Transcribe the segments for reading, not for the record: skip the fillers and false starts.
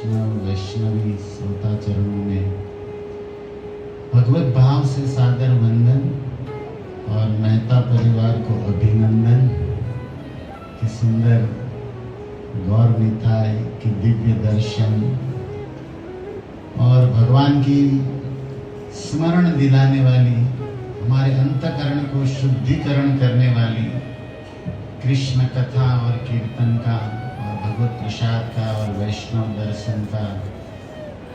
वैष्णव वैष्णवी श्रोता चरणों में भगवत भाव से सादर वंदन और मेहता परिवार को अभिनंदन कि सुंदर गौर निताय की दिव्य दर्शन और भगवान की स्मरण दिलाने वाली, हमारे अंतःकरण को शुद्धिकरण करने वाली कृष्ण कथा और कीर्तन का और भगवत प्रसाद का और वैष्णव दर्शन का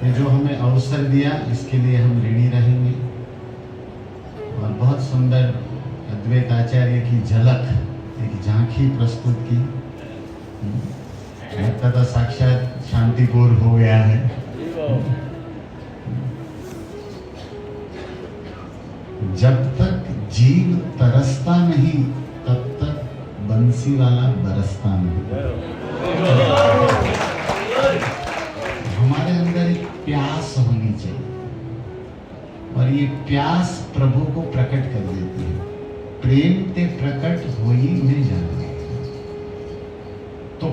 ये जो हमें अवसर दिया, इसके लिए हम ऋणी रहेंगे। और बहुत सुंदर अद्वैत आचार्य की झलक, एक झांकी प्रस्तुत की। लगता था साक्षात शांतिपुर हो गया है। जब तक जीव तरसता नहीं तब तक बंसी वाला बरसता नहीं। हमारे अंदर एक प्यास होनी चाहिए और ये प्यास प्रभु को प्रकट कर देती है। प्रेम ते प्रकट होई में जाना, तो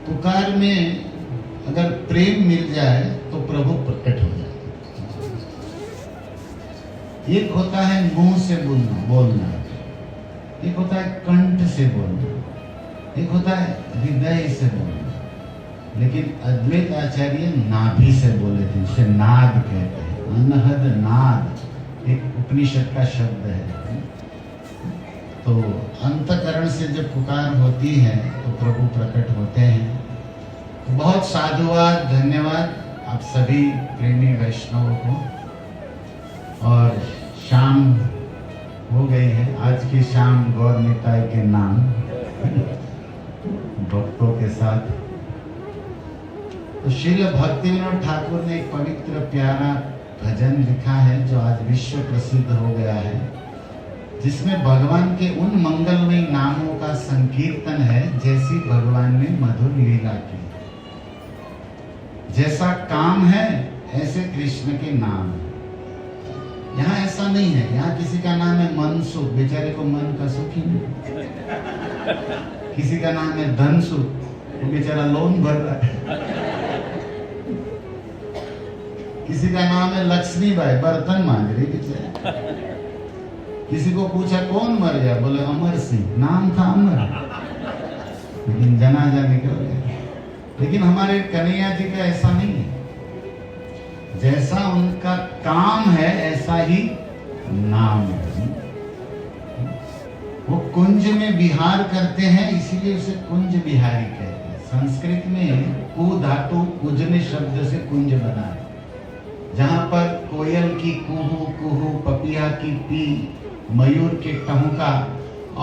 पुकार में अगर प्रेम मिल जाए तो प्रभु प्रकट हो जाए। एक होता है मुंह से बोलना, एक होता है कंठ से बोलना, एक होता है हृदय से बोलना। लेकिन अद्वैत आचार्य नाभि से बोले थे, उसे नाद कहते हैं। अनहद नाद एक उपनिषद का शब्द है। तो अंतःकरण से जब पुकार होती है तो प्रभु प्रकट होते हैं। तो बहुत साधुवाद, धन्यवाद आप सभी प्रेमी वैष्णवों को। और शाम हो गई है, आज की शाम गौर निताय के नाम भक्तों के साथ। तो श्री भक्तिविनोद ठाकुर ने एक पवित्र प्यारा भजन लिखा है जो आज विश्व प्रसिद्ध हो गया है, जिसमें भगवान के उन मंगलमय नामों का संकीर्तन है जैसी भगवान ने मधुर लीला की। जैसा काम है ऐसे कृष्ण के नाम है। यहाँ ऐसा नहीं है, यहाँ किसी का नाम है मनसुख, बेचारे को मन का सुख ही नहीं। किसी का नाम है धनसुख, वो बेचारा लोन भर रहा है। किसी का नाम है लक्ष्मीबाई, बर्तन मांग रही बेचारा। किसी को पूछा कौन मर गया, बोले अमर सिंह, नाम था अमर, लेकिन जनाजा निकल गया। लेकिन हमारे कन्हैया जी का ऐसा नहीं है। जैसा उनका काम है ऐसा ही नाम है। वो कुंज में विहार करते हैं, इसीलिए उसे कुंज विहारी कहते हैं। संस्कृत में कु धातु कुजने शब्द से कुंज बना है। जहां पर कोयल की कुहू कुहू, पपिया की पी, मयूर के टहुका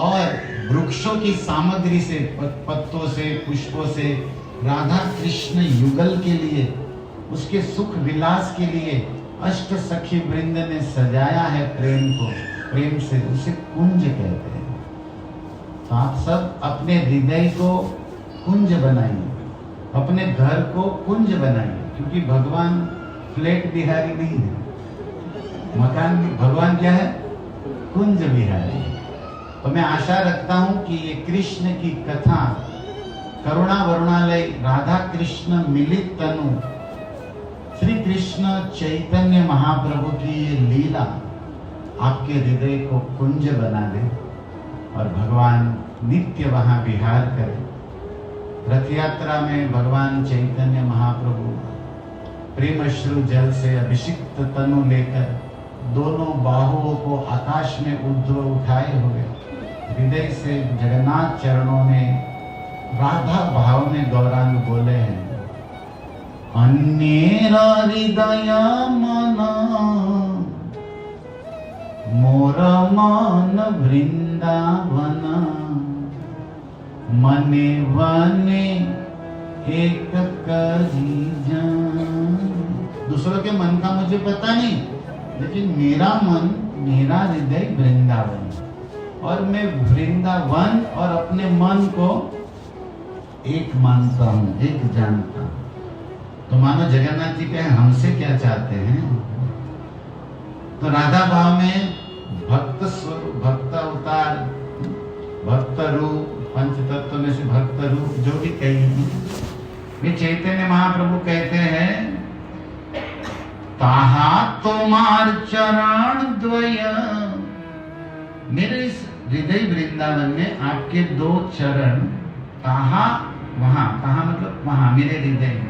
और वृक्षों की सामग्री से, पत्तों से, पुष्पों से राधा कृष्ण युगल के लिए, उसके सुख विलास के लिए अष्ट सखी वृंद ने सजाया है प्रेम को। प्रेम से उसे कुंज कहते हैं। तो आप सब अपने हृदय को कुंज बनाइए, अपने घर को कुंज बनाइए, क्योंकि भगवान फ्लैट बिहारी नहीं है। मकान, भगवान क्या है? कुंज बिहारी। तो मैं आशा रखता हूं कि ये कृष्ण की कथा, करुणा वरुणालय राधा कृष्ण मिलित तनु, श्री कृष्ण चैतन्य महाप्रभु की ये लीला आपके हृदय को कुंज बना दे और भगवान नित्य वहां विहार करे। रथ यात्रा में भगवान चैतन्य महाप्रभु प्रेम अश्रु जल से अभिषिक्त तनु लेकर दोनों बाहुओं को आकाश में ऊर्ध्व उठाए हुए हृदय से जगन्नाथ चरणों में राधा भाव में गौरांग बोले हैं, अन्येरा हृदय मना मोर मन वृंदावन, मने वने एक करी जान। दूसरों के मन का मुझे पता नहीं, लेकिन मेरा मन, मेरा हृदय वृंदावन, और मैं वृंदावन और अपने मन को एक मानता हूँ, एक जानता हूँ। तो मानो जगन्नाथ जी कहे हमसे क्या चाहते हैं। तो राधा भाव में भक्त स्वरूप, भक्त अवतार, भक्त रूप, पंच तत्व में से भक्त रूप जो भी कही, वे चैतन्य महाप्रभु कहते हैं ताहा तोमार चरण द्वय, मेरे इस हृदय वृंदावन में आपके दो चरण, ताहा वहां, ताहा मतलब वहां मेरे हृदय में,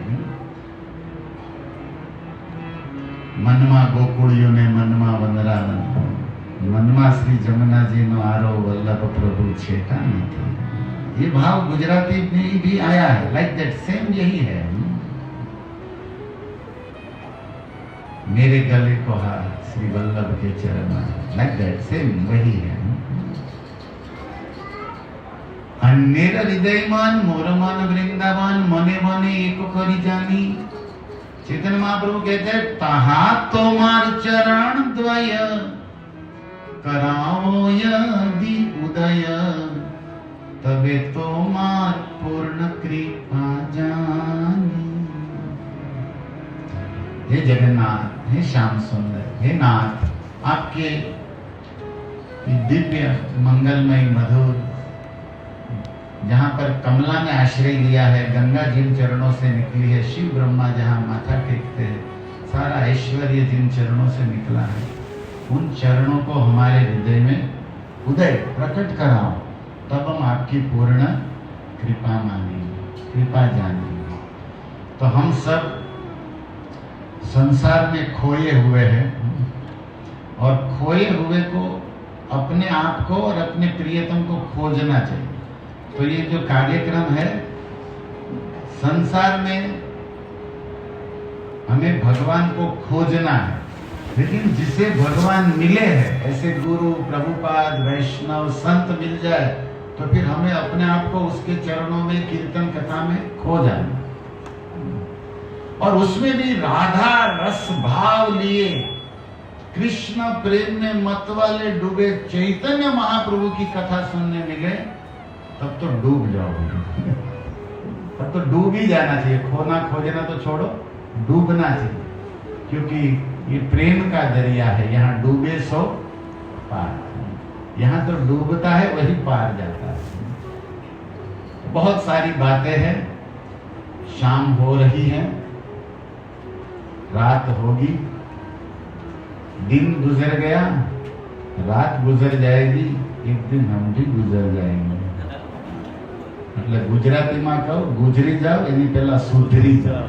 मनमा गोकुड़ियों ने मनमा वंदरावन, मनमा श्री जमुना जी नो आरो वल्लभ प्रभु छेटा नहीं। ये भाव गुजराती में भी आया है, लाइक दैट सेम यही है। मेरे गले को हार श्री वल्लभ के चरण, लाइक दैट सेम वही है। अन्य हृदय मन मोर मन वृंदावन, मने मने एक करी जानी। चैतन्य महाप्रभु कहते हैं ताहा तोमार चरण द्वय, कराओ यदि उदय, तबे तोमार पूर्ण कृपा जानी। हे जगन्नाथ, हे श्याम सुंदर, हे नाथ, आपके दिव्य मंगलमय मधुर, जहाँ पर कमला ने आश्रय लिया है, गंगा जिन चरणों से निकली है, शिव ब्रह्मा जहाँ माथा टेकते हैं, सारा ऐश्वर्य जिन चरणों से निकला है, उन चरणों को हमारे हृदय में उदय प्रकट कराओ, तब हम आपकी पूर्ण कृपा मानेंगे, कृपा जानेंगे। तो हम सब संसार में खोए हुए हैं, और खोए हुए को, अपने आप को और अपने प्रियतम को खोजना चाहिए। तो ये जो कार्यक्रम है, संसार में हमें भगवान को खोजना है, लेकिन जिसे भगवान मिले हैं, ऐसे गुरु, प्रभुपाद, वैष्णव, संत मिल जाए, तो फिर हमें अपने आप को उसके चरणों में, कीर्तन कथा में खो जाना, और उसमें भी राधा रस भाव लिए, कृष्ण प्रेम में मतवाले डूबे चैतन्य महाप्रभु की कथा सुनने मिले, तब तो डूब जाओगे। तब तो डूब ही जाना चाहिए, खोना खोजना तो छोड़ो, डूबना चाहिए, क्योंकि ये प्रेम का दरिया है। यहाँ डूबे सो पार, यहाँ तो डूबता है वही पार जाता है। बहुत सारी बातें हैं, शाम हो रही है, रात होगी, दिन गुजर गया, रात गुजर जाएगी, एक दिन हम भी गुजर जाएंगे। मतलब गुजराती में कहो गुजरी जाओ, यानी पहला सुधरी जाओ।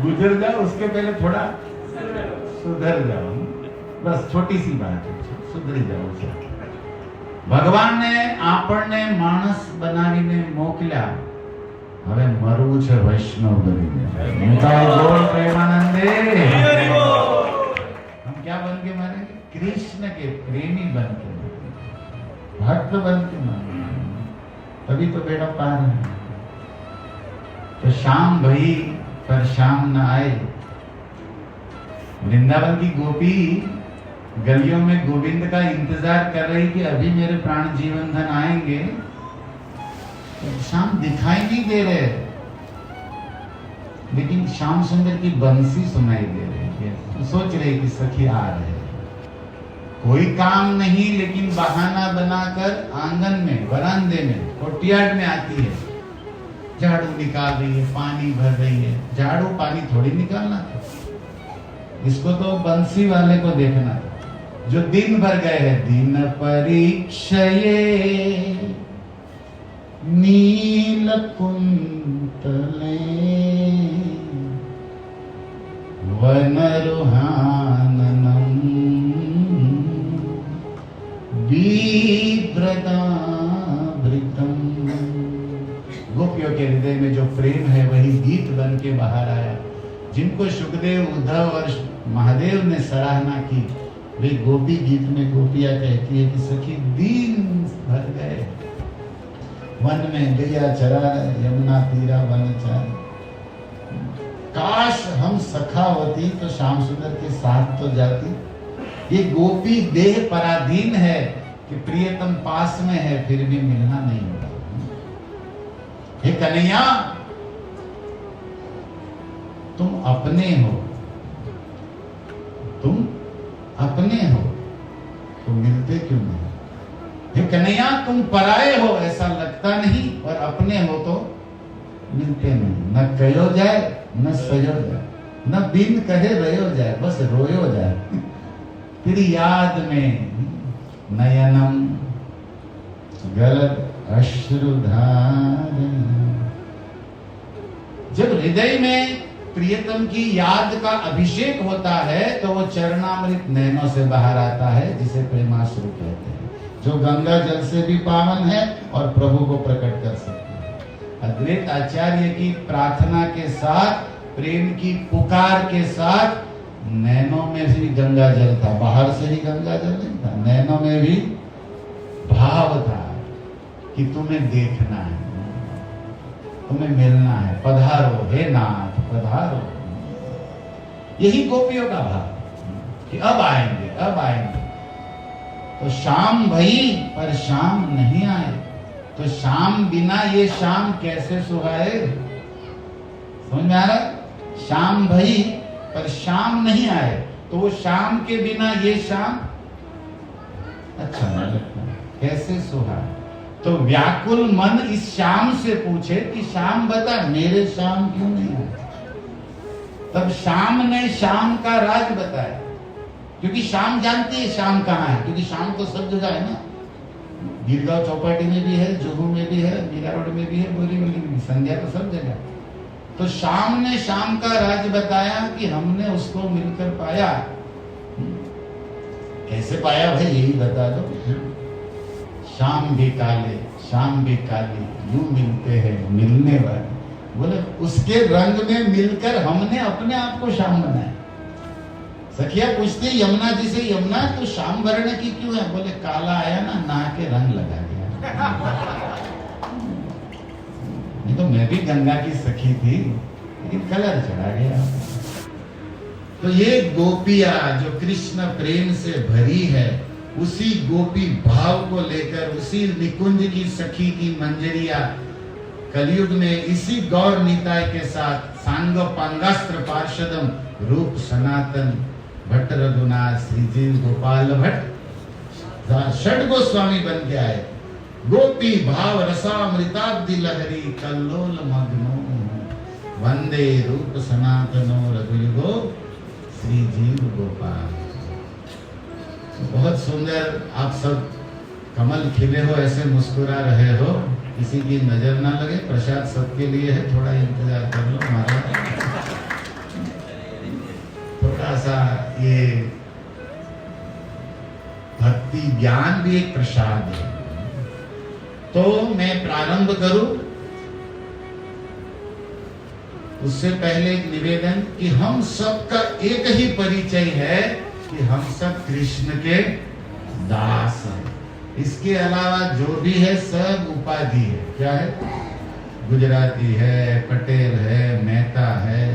गुजर जाओ, उसके पहले थोड़ा सुधर जाओ, बस छोटी सी बात है, सुधरी जाओ। भगवान ने आपने मानस बनावीने मोकल्या, હવે મરવું છે વૈષ્ણવ બનીને। બોલ પ્રેમાનંદે। हम क्या बन के मरेंगे? कृष्ण के प्रेमी बन के, भक्त बन के मरेंगे, तभी तो बेटा पार है। तो शाम भई पर शाम न आए। वृंदावन की गोपी गलियों में गोविंद का इंतजार कर रही कि अभी मेरे प्राण जीवन धन आएंगे, शाम दिखाई नहीं दे रहे, लेकिन श्याम सुंदर की बंसी सुनाई दे रही है। तो सोच रहे कि सखी आ रहे, कोई काम नहीं, लेकिन बहाना बनाकर आंगन में, बरामदे में, कोर्टयार्ड में आती है, झाड़ू निकाल रही है, पानी भर रही है। झाड़ू पानी थोड़ी निकालना था, इसको तो बंसी वाले को देखना था, जो दिन भर गए हैं। दिन परीक्षये नील कुंतले वनरुहाननम बिभ्रदाभृतम। गोपियों के हृदय में जो प्रेम है वही गीत बन के बाहर आया। जिनको सुखदेव, उद्धव और महादेव ने सराहना की, वे गोपी गीत में गोपियां कहती है कि सखी दिन भर गए वन में, गैया चरा, यमुना तीरा वन चार। काश हम सखा होती तो श्याम सुंदर के साथ तो जाती। ये गोपी देह पराधीन है कि प्रियतम पास में है, फिर भी मिलना नहीं होगा। हे कन्हैया, तुम अपने हो, तुम अपने हो, तो मिलते क्यों नहीं? हे कन्हैया तुम पराए हो ऐसा लगता नहीं, और अपने हो तो मिलते नहीं। न कहो जाए न सजो जाए, न बिन कहे रहो जाए, बस रोयो जाए। फिर याद में नयनम गलत अश्रुधार। जब हृदय में प्रियतम की याद का अभिषेक होता है तो वो चरणामृत नैनों से बाहर आता है, जिसे प्रेमाश्रु कहते हैं, जो गंगा जल से भी पावन है और प्रभु को प्रकट कर सकता है। अद्वैत आचार्य की प्रार्थना के साथ, प्रेम की पुकार के साथ, नैनों में भी गंगा जल था, बाहर से ही गंगा जल नहीं था, नैनों में भी भाव था कि तुम्हें देखना है, तुम्हें मिलना है, पधारो हे नाथ पधारो। यही गोपियों का भाव कि अब आएंगे अब आएंगे। तो शाम भई पर शाम नहीं आए, तो शाम बिना ये शाम कैसे सुहाए? समझ में आ रहा? शाम भई पर शाम नहीं आए, तो वो शाम के बिना ये शाम अच्छा नहीं लगता, कैसे सुहाए? तो व्याकुल मन इस शाम से पूछे कि शाम बता मेरे शाम क्यों नहीं आए? तब शाम ने शाम का राज बताया, क्योंकि शाम जानती है शाम कहाँ है, क्योंकि शाम तो सब जगह है ना। गिरगांव चौपाटी में भी है, जुहू में भी है, मीरा रोड में भी है, बोरीवली में भी, संध्या तो सब जगह। तो शाम ने शाम का राज बताया कि हमने उसको मिलकर पाया। कैसे पाया भाई यही बता दो। शाम भी काले शाम भी काली, यूं मिलते हैं मिलने वाले। बोले उसके रंग में मिलकर हमने अपने आप को शाम बनाया। सखिया पूछती यमुना जी से, यमुना तो शाम वर्ण की क्यों है? बोले काला आया ना, नहा के रंग लगा गया। नहीं तो मैं भी गंगा की सखी थी, लेकिन कलर चढ़ा गया। तो ये गोपिया जो कृष्ण प्रेम से भरी है, उसी गोपी भाव को लेकर, उसी निकुंज की सखी की मंजरिया कलयुग में इसी गौर निताय के साथ सांग पांगास्त्र पार्षदम रूप सनातन भट्ट रघुनाथ श्रीजीव गोपाल भट्ट षड गोस्वामी बन के आए। गोपी भाव रसामृताब्दि लहरी कल्लोल मग्नो वंदे रूप सनातनो रघुयुगो श्रीजीव गोपाल। बहुत सुंदर, आप सब कमल खिले हो, ऐसे मुस्कुरा रहे हो, किसी की नजर ना लगे। प्रसाद सबके लिए है, थोड़ा इंतजार कर लो महाराज। थोड़ा सा ये भक्ति ज्ञान भी एक प्रसाद है। तो मैं प्रारंभ करूं उससे पहले एक निवेदन कि हम सबका एक ही परिचय है कि हम सब कृष्ण के दास हैं। इसके अलावा जो भी है सब उपाधि है। क्या है? गुजराती है, पटेल है, मेहता है,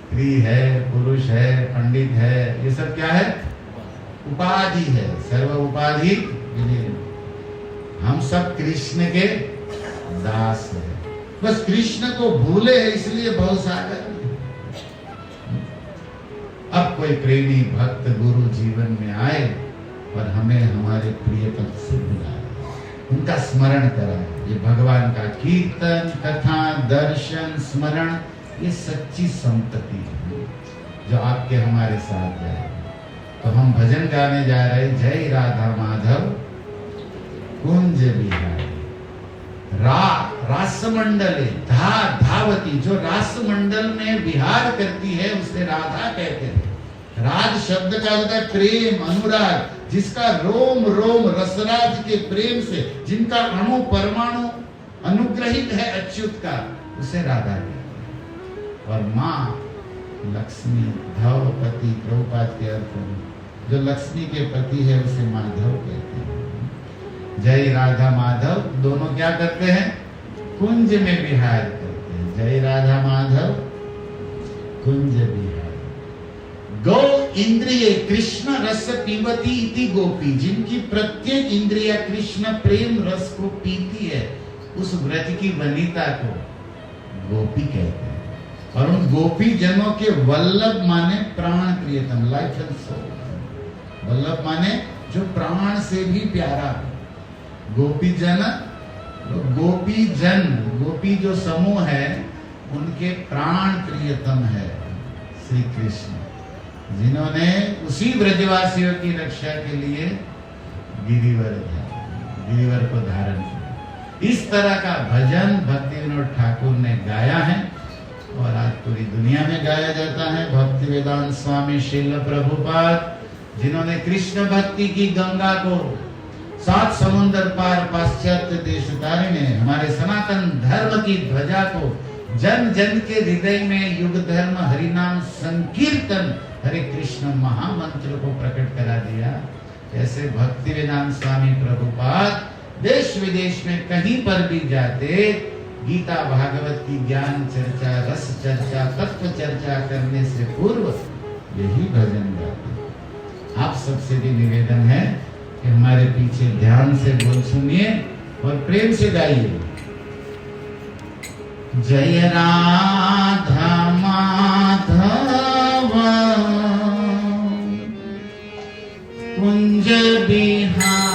स्त्री है, पुरुष है, पंडित है, ये सब क्या है? उपाधि है। सर्व उपाधि हम सब कृष्ण के दास हैं। बस कृष्ण को भूले है इसलिए भवसागर। अब कोई प्रेमी भक्त गुरु जीवन में आए और हमें हमारे प्रियतम से बुलाए, उनका स्मरण कराए। ये भगवान का कीर्तन, कथा, दर्शन, स्मरण, ये सच्ची संपत्ति है जो आपके हमारे साथ है। तो हम भजन गाने जा रहे, जय राधा माधव कुंज बिहारी। रासमंडले धावती, जो रासमंडल में विहार करती है उसे राधा कहते हैं। राज शब्द का होता है प्रेम, अनुराग, जिसका रोम रोम रसराज के प्रेम से, जिनका अणु परमाणु अनुग्रहित है अच्युत का, उसे राधा कहते हैं। और माँ लक्ष्मी, धवपति, प्रभुपाद के अर्थ में जो लक्ष्मी के पति है उसे माधव कहते हैं। जय राधा माधव दोनों क्या करते हैं? कुंज में विहार करते हैं। जय राधा माधव कुंज विहार। गौ इंद्रिय कृष्ण रस पीवती इति गोपी, जिनकी प्रत्येक इंद्रिया कृष्ण प्रेम रस को पीती है, उस व्रज की वनिता को गोपी कहते हैं। और उन गोपी जनों के वल्लभ माने प्राण प्रियतम, लाइफ एंड सोल। वल्लभ माने जो प्राण से भी प्यारा हो। गोपी जन, गोपी जो समूह है उनके प्राण प्रियतम है श्री कृष्ण, जिन्होंने उसी ब्रजवासियों की रक्षा के लिए गिरिवर को धारण किया। इस तरह का भजन भक्ति विनोद ठाकुर ने गाया है और आज पूरी दुनिया में गाया जाता है। भक्ति वेदांत स्वामी श्रील प्रभुपाद, जिन्होंने कृष्ण भक्ति की गंगा को 7 समुद्र पार पाश्चात्य देश उतारे, हमारे सनातन धर्म की ध्वजा को जन जन के हृदय में युग धर्म हरिनाम संकीर्तन हरे कृष्ण महामंत्र को प्रकट करा दिया। ऐसे भक्ति वेदांत स्वामी प्रभुपाद देश विदेश में कहीं पर भी जाते, गीता भागवत की ज्ञान चर्चा, रस चर्चा, तत्व चर्चा करने से पूर्व यही भजन गाते। आप सबसे भी निवेदन है कि हमारे पीछे ध्यान से बोल सुनिए और प्रेम से गाइए। जय राधा माधव कुंज बिहारी,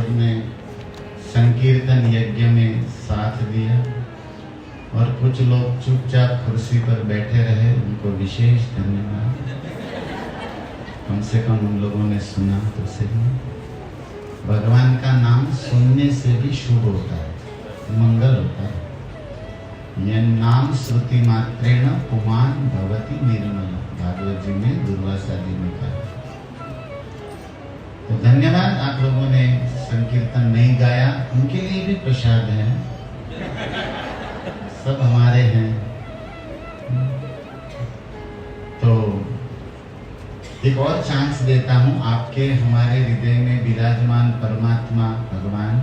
सबने संकीर्तन यज्ञ में साथ दिया और कुछ लोग चुपचाप कुर्सी पर बैठे रहे, उनको विशेष धन्यवाद। कम से कम उन लोगों ने सुना तो सही। भगवान का नाम सुनने से भी शुभ होता है, मंगल होता है। यह नाम श्रुति मात्रेण पुमान भवति निर्मल, भागवत जी में दुर्वासा जी में कहा। तो धन्यवाद, आप लोगों ने संकीर्तन नहीं गाया, उनके लिए भी प्रसाद है, सब हमारे हैं। तो एक और चांस देता हूं, आपके हमारे हृदय में विराजमान परमात्मा भगवान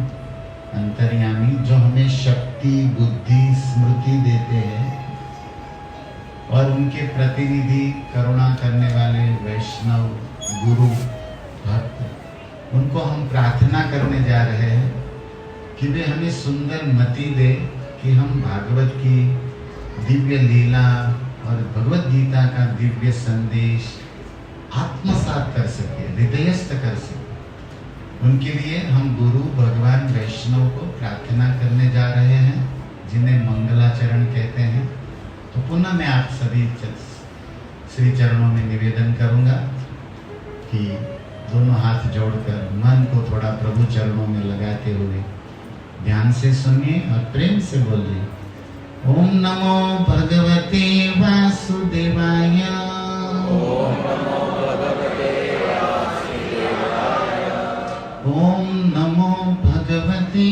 अंतर्यामी, जो हमें शक्ति, बुद्धि, स्मृति देते हैं, और उनके प्रतिनिधि करुणा करने वाले वैष्णव गुरु भक्त, उनको हम प्रार्थना करने जा रहे हैं कि वे हमें सुंदर मति दे कि हम भागवत की दिव्य लीला और भगवत गीता का दिव्य संदेश आत्मसात कर सके, हृदयस्थ कर सके। उनके लिए हम गुरु भगवान वैष्णव को प्रार्थना करने जा रहे हैं, जिन्हें मंगलाचरण कहते हैं। तो पुनः मैं आप सभी श्री चरणों में निवेदन करूंगा कि दोनों हाथ जोड़कर मन को थोड़ा प्रभु चरणों में लगाते हुए ध्यान से सुनिए और प्रेम से बोलिए, ओम नमो भगवते वासुदेवाय। ओम नमो भगवते वासुदेवाय। ओम नमो भगवते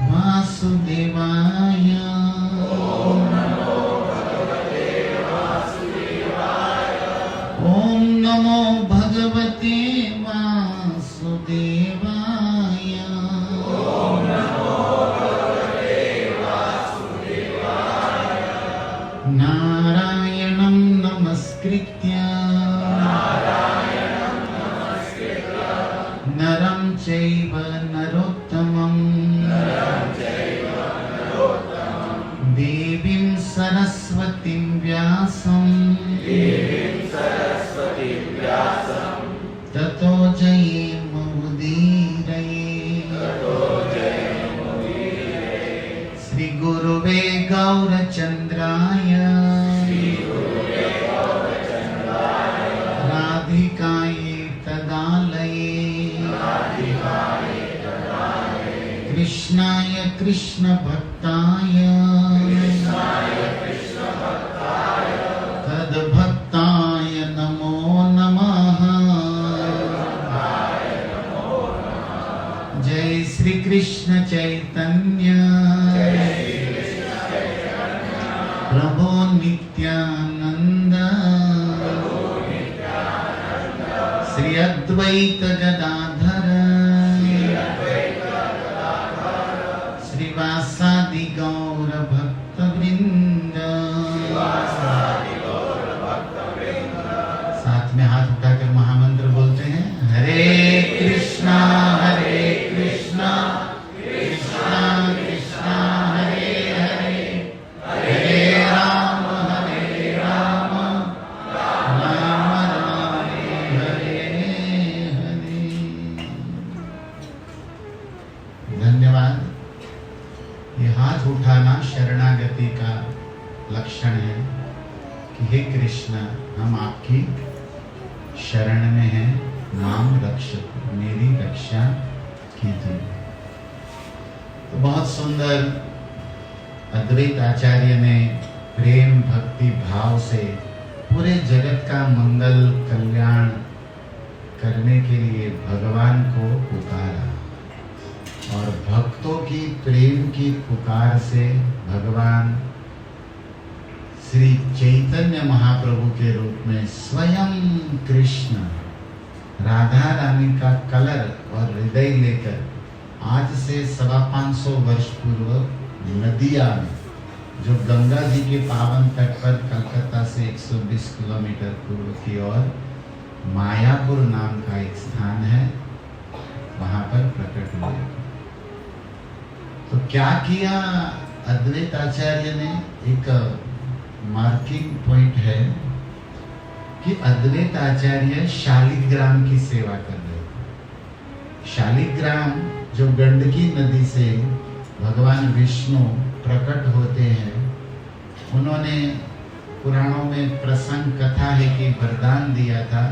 वासुदेवाय। ओम नमो भगवते वासुदेवाय। ओम नमो भगवते वासुदेवाय। नारायणं नमस्कृत्य नरं चैव नरोत्तमं देवीं सरस्वतीं व्यासं ततो जयेमुदीरये। श्री गुरुवे गौरचन्द्राय राधिकायै तदालये कृष्णाय कृष्ण भक्ताय तद्भक्ताय नमो नमः। जय श्री कृष्ण चैतन्य प्रभो नित्यानंद श्री अद्वैत गदाधर श्रीवासादि गौर भक्त वृंद। साथ में हाथ उठाकर महामंत्र बोलते हैं, हरे कृष्णा कृष्णा कृष्णा हरे हरे, हरे राम राम राम हरे हरे। धन्यवाद। ये हाथ उठाना शरणागति का लक्षण है कि हे कृष्ण, हम आपकी शरण में हैं, नाम रक्षक, मेरी रक्षा कीजिए। तो बहुत सुंदर अद्वैत आचार्य ने प्रेम भक्ति भाव से पूरे जगत का मंगल कल्याण करने के लिए भगवान को पुकारा, और भक्तों की प्रेम की पुकार से भगवान श्री चैतन्य महाप्रभु के रूप में स्वयं कृष्ण राधा रानी का कलर और हृदय लेकर आज से 550 वर्ष पूर्व नदिया में, जो गंगा जी के पावन तट पर कलकत्ता से 120 किलोमीटर पूर्व की ओर मायापुर नाम का एक स्थान है, वहां पर प्रकट हुए। तो क्या किया अद्वैत आचार्य ने? एक मार्किंग पॉइंट है कि अद्वैत आचार्य शालिग्राम की सेवा कर रहे थे। शालिग्राम जो गंडकी नदी से भगवान विष्णु प्रकट होते हैं, उन्होंने पुराणों में प्रसंग कथा है कि वरदान दिया था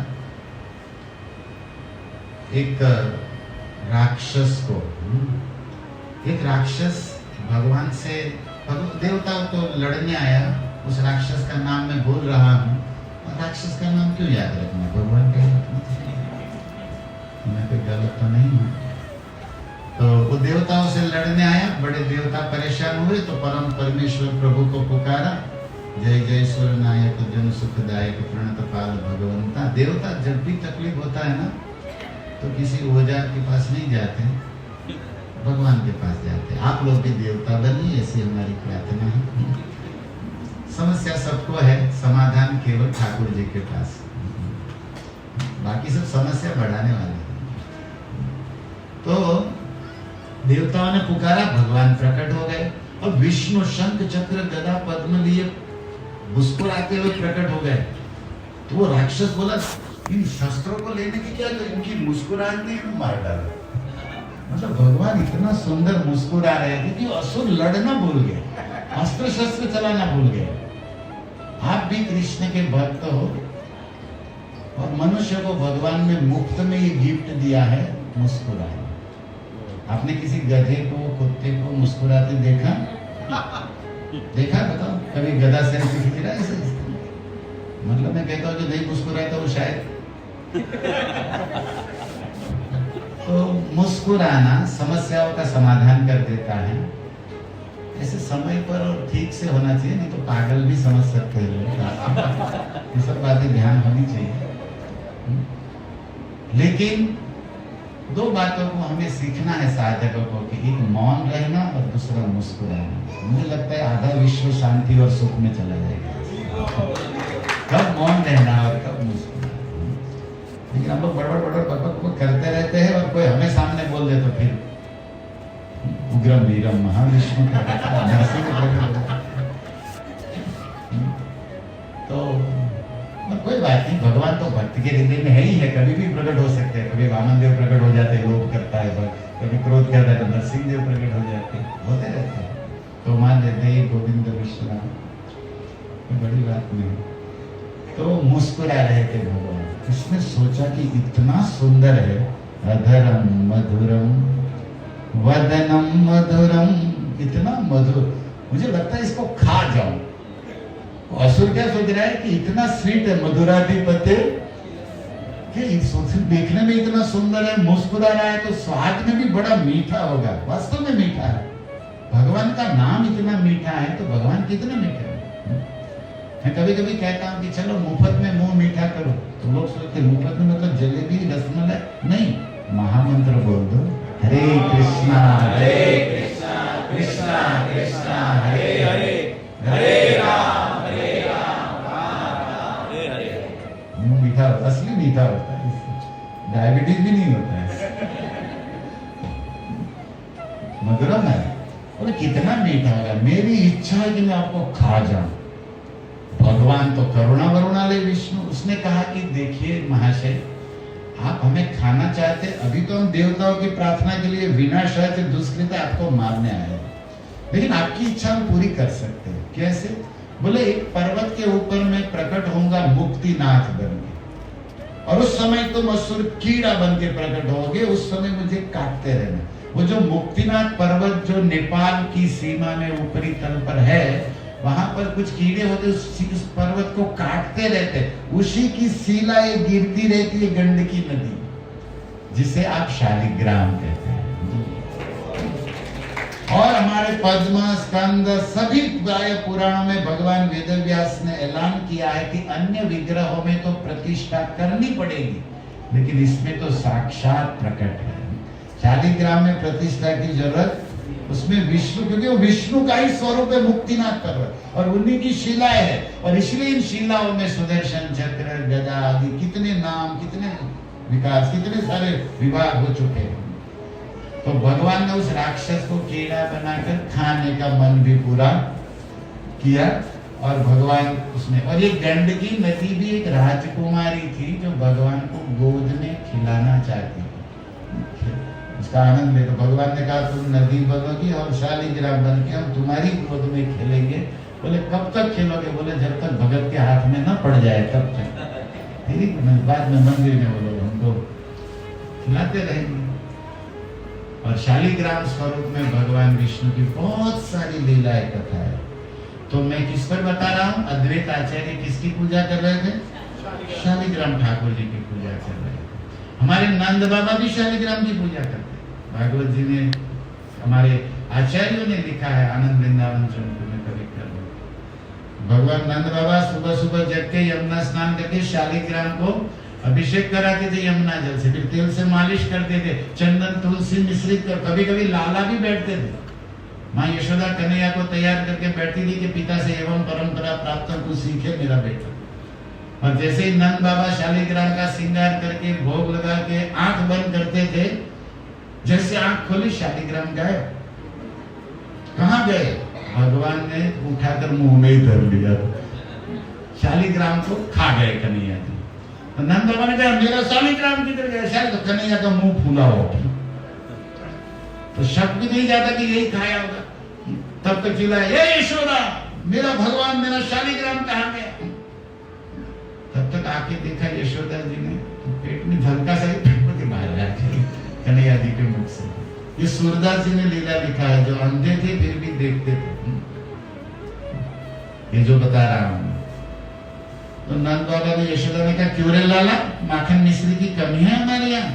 एक राक्षस को। एक राक्षस भगवान से देवता तो लड़ने आया, उस राक्षस का नाम मैं बोल रहा हूँ। और राक्षस का नाम क्यों याद रखना, भगवान का मैं कोई गलत तो नहीं हूँ। तो वो देवताओं से लड़ने आया, बड़े देवता परेशान हुए तो परम परमेश्वर प्रभु को पुकारा, जय जय सूर्य नायक जन सुखदायक प्रणत पाल भगवंता। देवता जब भी तकलीफ होता है ना तो किसी ओझा के पास नहीं जाते, भगवान के पास जाते हैं। आप लोग भी देवता बनिए, ऐसी हमारी प्रार्थना है। समस्या सबको है, समाधान केवल ठाकुर जी के पास, बाकी सब समस्या बढ़ाने वाले हैं। तो देवताओं ने पुकारा, भगवान प्रकट हो गए और विष्णु शंख चक्र गदा पद्म लिए मुस्कुराते हुए प्रकट हो गए। तो वो राक्षस बोला, इन शस्त्रों को लेने की क्या, तो इनकी मुस्कुराहट ने मार डाला। मतलब भगवान इतना सुंदर मुस्कुरा रहे थे कि असुर लड़ना भूल गए, अस्त्र शस्त्र चलाना भूल गए। आप भी कृष्ण के भक्त हो और मनुष्य को भगवान ने मुफ्त में ये गिफ्ट दिया है, मुस्कुराना। आपने किसी गधे को, कुत्ते को मुस्कुराते देखा? देखा बताओ कभी गधा से किसी गिरा ऐसे? मतलब मैं कहता हूँ जो नहीं मुस्कुराता वो शायद तो मुस्कुराना समस्याओं का समाधान कर देता है। ऐसे समय पर और ठीक से होना चाहिए, नहीं तो पागल भी समझ सकते हैं। ये सब बातें ध्यान होनी चाहिए। लेकिन दो बातों को हमें सीखना है साधकों को, कि एक मौन रहना और दूसरा मुस्कुराना। मुझे लगता है आधा विश्व शांति और सुख में चला जाएगा। कब मौन रहना और कब मुस्कुराना। लेकिन हम लोग बड़बड़ बकबक करते रहते हैं और कोई हमें सामने बोल दे तो फिर उग्रम वीरम महाविष्णु तो कोई बात नहीं, भगवान तो भक्ति के हृदय में है ही है, कभी भी प्रकट हो सकते हैं। कभी वामन देव प्रकट हो जाते हैं, लोभ करता है, कभी क्रोध करता है तो नरसिंह देव प्रकट हो जाते हैं, होते रहते हैं। तो मान लेते हैं गोविंद विश्राम, कोई बड़ी बात नहीं। तो मुस्कुरा रहे थे भगवान। उसने सोचा कि इतना सुंदर है, अधरम मधुरम वदनम मधुरम, इतना मधुर, मुझे लगता है इसको खा जाऊं। असुर क्या सोच रहा है कि इतना स्वीट है, मधुराधिपते, देखने में इतना सुंदर है, मुस्कुरा रहा है तो स्वाद में भी बड़ा मीठा होगा। वास्तव में मीठा है, भगवान का नाम इतना मीठा है तो भगवान कितना मीठा है। मैं कभी कभी कहता हूँ कि चलो मुफ्त में मुंह मीठा करो, तो लोग सोचते मुफ्त में मतलब जलेबी रसमलाई नहीं, महामंत्र बोल दो, हरे कृष्णा कृष्णा कृष्णा हरे हरे, हरे राम हरे हरे। मुंह मीठा, असली मीठा होता है, डायबिटीज भी नहीं होता है, मधुरम है। और कितना मीठा होगा। मेरी इच्छा है कि मैं आपको खा जाऊं। भगवान तो करुणा वरुणालय विष्णु, उसने कहा कि देखिए महाशय, आप हमें खाना चाहते, अभी तो हम देवताओं की प्रार्थना के लिए विनाशाय से दुष्कृत आपको मारने आए हैं, लेकिन आपकी इच्छा हम पूरी कर सकते हैं। कैसे? बोले एक पर्वत के ऊपर मैं प्रकट होऊंगा मुक्तिनाथ बन के, और उस समय तुम असुर कीड़ा बन के प्रकट होगे, उस समय मुझे काटते रहना। वो जो मुक्तिनाथ पर्वत जो नेपाल की सीमा में ऊपरी तल पर है, वहां पर कुछ कीड़े होते, उस पर्वत को काटते रहते, उसी की शिलाएं गिरती रहती है गंडकी नदी, जिसे आप शालिग्राम कहते हैं। और हमारे पद्म स्कंद सभी पुराणों में भगवान वेदव्यास ने ऐलान किया है कि अन्य विग्रहों में तो प्रतिष्ठा करनी पड़ेगी, लेकिन इसमें तो साक्षात प्रकट है। शालिग्राम में प्रतिष्ठा की जरूरत, उसमें विष्णु, क्योंकि वो विष्णु का ही स्वरूप है मुक्तिनाथ पर्वत, और उन्हीं की शिलाएं है, और इसलिए इन शिलाओं में सुदर्शन चक्र गदा आदि कितने नाम, कितने विकास, कितने सारे विभाग हो चुके हैं। तो भगवान ने उस राक्षस को कीड़ा बनाकर खाने का मन भी पूरा किया, और भगवान उसने, और ये गंडकी नदी भी एक राजकुमारी थी जो भगवान को गोद में खिलाना चाहती थी। उसका आनंद ले। तो भगवान ने कहा तुम नदी बनोगी और शालिग्राम बन के हम तुम्हारी गोद में खेलेंगे। बोले कब तक खेलोगे? बोले जब तक भगत के हाथ में न पड़ जाए तब तक। ठीक है, बाद में मंदिर में वो लोग हमको खिलाते रहेंगे। और शालिग्राम स्वरूप में भगवान विष्णु की बहुत सारी लीलाएं कथा है। तो मैं किस पर बता रहा हूँ? अद्वैत आचार्य किसकी पूजा कर रहे थे? शालिग्राम ठाकुर जी की पूजा कर रहे थे। हमारे नंद बाबा भी शालिग्राम की पूजा करते हैं। भागवत जी ने, हमारे आचार्यों ने लिखा है, आनंद वृंदावन चंद्र में कभी कर भगवान नंद बाबा सुबह सुबह जग के यमुना स्नान करके शालिग्राम को अभिषेक कराते थे यमुना जल से, फिर तेल से मालिश करते थे, चंदन तुलसी मिश्रित कर, कभी कभी लाला भी बैठते थे। माँ यशोदा कन्हैया को तैयार करके बैठी थी कि पिता से एवं परंपरा प्राप्त कुछ सीखे मेरा बेटा। और जैसे ही नंद बाबा शालिग्राम का श्रृंगार करके भोग लगा के आंख बंद करते थे, जैसे आंख खोली शालिग्राम गायब। कहाँ गए? भगवान ने उठाकर मुंह में ही धर लिया, शालिग्राम को खा गए कन्हैया जी। तो नंद बाबा ने कहा मेरा शालिग्राम किधर गया? शायद तो कन्हैया का मुंह फूला हो, तो शक भी नहीं जाता कि यही खाया होगा। तब तक चिल्लाया ये यशोदा, मेरा भगवान, मेरा शालिग्राम कहाँ गया? तब तक आके देखा यशोदा जी ने तो पेट में झलका सा बाहर रखा कन्हैया जी के मुख से। ये सूरदास जी ने लीला लिखा है, जो अंधे थे फिर भी देखते थे। ये जो बता रहा हूं। तो नंद बाबा ने यशोदा ने कहा क्यों रे लाला, माखन मिश्री की कमी है हमारे यहाँ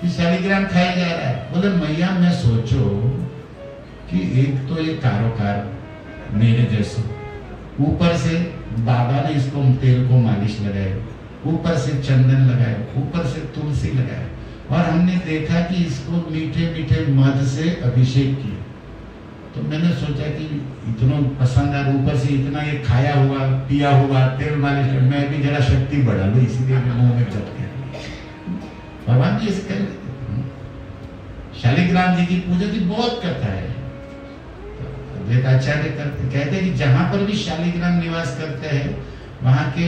कि शालिग्राम खाया जा रहा है? बोले मैया मैं सोचो कि एक तो ये कारोकार मेरे जैसे, ऊपर से बाबा ने इसको तेल को मालिश लगाए, ऊपर से चंदन लगाए, ऊपर से तुलसी लगाए, और हमने देखा कि इसको मीठे मीठे मध से अभिषेक किया। तो मैंने सोचा कि इतना पसंद है, ऊपर से इतना ये खाया हुआ पिया हुआ तेल मालिश, मैं भी जरा शक्ति बढ़ा लूं, इसीलिए मैं मुंह में चढ़ गया। भगवान जी ऐसे कर शालिग्राम जी की पूजा की बहुत कथा है। वेदाचार्य कहते हैं कि जहां पर भी शालिग्राम निवास करते हैं वहां के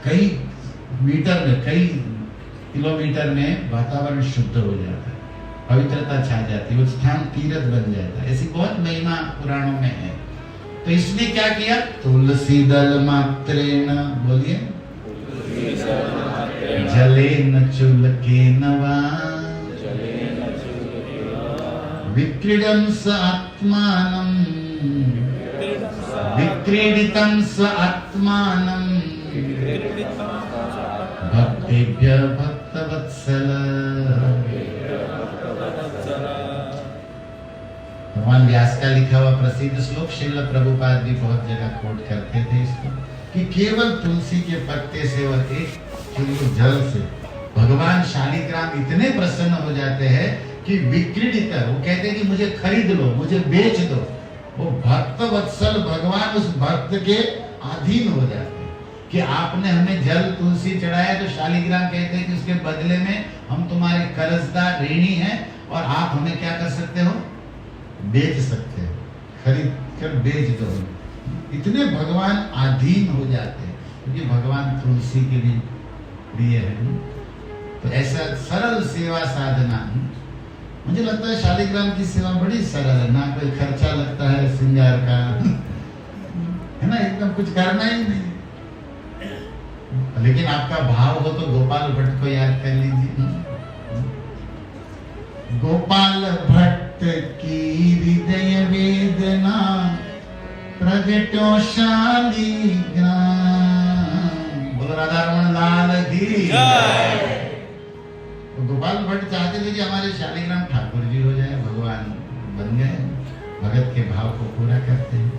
कई मीटर में, कई किलोमीटर में वातावरण शुद्ध हो जाता है, पवित्रता छा जाती है, वो स्थान तीर्थ बन जाता है। ऐसी बहुत महिमा पुराणों में है। तो इसने क्या किया? तुलसी दल मात्रेण, बोलिए, जले न चुलके नवा विक्रीडं स आत्मानं, विक्रीडितं स आत्मानं भक्तेभ्य भक्तवत्सल। भगवान व्यास का लिखा हुआ प्रसिद्ध श्लोक श्रील प्रभुपाद भी बहुत जगह कोट करते थे इसको, कि केवल तुलसी के पत्ते से और एक चुल्लू जल से भगवान शालिग्राम इतने प्रसन्न हो जाते हैं कि विक्रीडित, वो कहते हैं कि मुझे खरीद लो, मुझे बेच दो। वो भक्त वत्सल भगवान उस भक्त के अधीन हो जाते हैं कि आपने हमें जल तुलसी चढ़ाया, तो शालिग्राम कहते हैं कि उसके बदले में हम तुम्हारे कर्जदार ऋणी हैं और आप हमें क्या कर सकते हो? बेच सकते हो, खरीद कर बेच दो। इतने भगवान अधीन हो जाते हैं क्योंकि भगवान तुलसी के भी प्रिय है। तो ऐसा सरल सेवा साधना, मुझे लगता है शालिग्राम की सेवा बड़ी सरल है, ना कोई खर्चा लगता है श्रृंगार का, है ना, एकदम कुछ करना ही नहीं। लेकिन आपका भाव हो तो गोपाल भट्ट को याद कर लीजिए। गोपाल भट्ट की हृदय वेदना प्रगटो शालिग्राम। बोलो राधा रमन लाल की। गोपाल भट्ट चाहते थे कि हमारे शालिग्राम ठाकुर जी हो जाए, भगवान बन गए, भगत के भाव को पूरा करते हैं।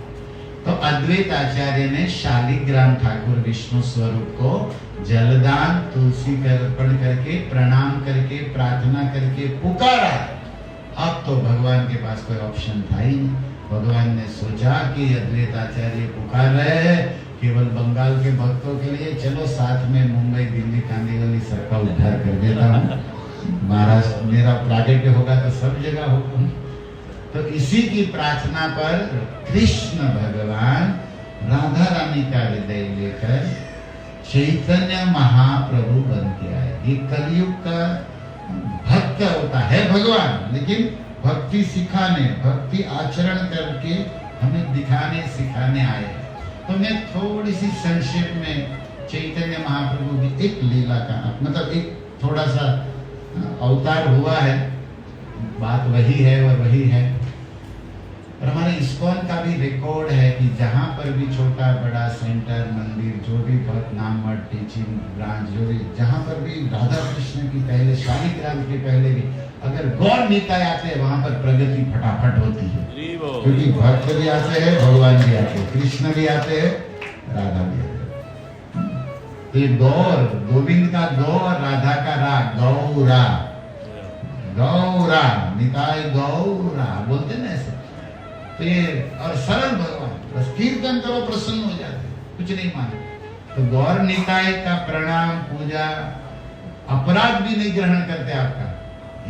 तो अद्वैत आचार्य ने शालिग्राम ठाकुर विष्णु स्वरूप को जलदान तुलसी अर्पण करके, प्रणाम करके, प्रार्थना करके पुकारा। अब तो भगवान के पास कोई ऑप्शन था ही नहीं। भगवान ने सोचा कि अद्वैत आचार्य पुकार रहे हैं केवल बंगाल के भक्तों के लिए, चलो साथ में मुंबई दिल्ली कांदीवली सबका उद्धार कर देता हूँ। महाराष्ट्र मेरा प्रागट्य होगा तो सब जगह होगा। तो इसी की प्रार्थना पर कृष्ण भगवान राधा रानी का हृदय लेकर चैतन्य महाप्रभु बन के आए। ये कलयुग का भक्त भक्त होता है भगवान, लेकिन भक्ति सिखाने, भक्ति आचरण करके हमें दिखाने सिखाने आए। तो मैं थोड़ी सी संक्षेप में चैतन्य महाप्रभु की एक लीला का, मतलब एक थोड़ा सा अवतार हुआ है, बात वही है और वही है। और हमारे इस्कॉन का भी रिकॉर्ड है कि जहाँ पर भी छोटा बड़ा सेंटर, मंदिर, जो भी भक्त नाम मठ, टीचिंग ब्रांच, जो भी जहाँ पर भी राधा कृष्ण की पहले, शालिग्राम के पहले भी अगर गौर निकाय आते हैं, वहाँ पर प्रगति फटाफट होती है, क्योंकि भक्त भी आते हैं, भगवान भी आते हैं, कृष्ण भी आते हैं, राधा भी आते हैं। तो ये गौर, गोविंद का गौर, राधा का रा, गौरा, गौरा, निकाय गौरा बोलते ना ऐसे। तो ये और सरल भगवान, बस कीर्तन करो प्रसन्न हो जाते, कुछ नहीं माने। तो गौर निकाय का प्रणाम, पूजा, अपराध भी नहीं ग्रहण करते आपका,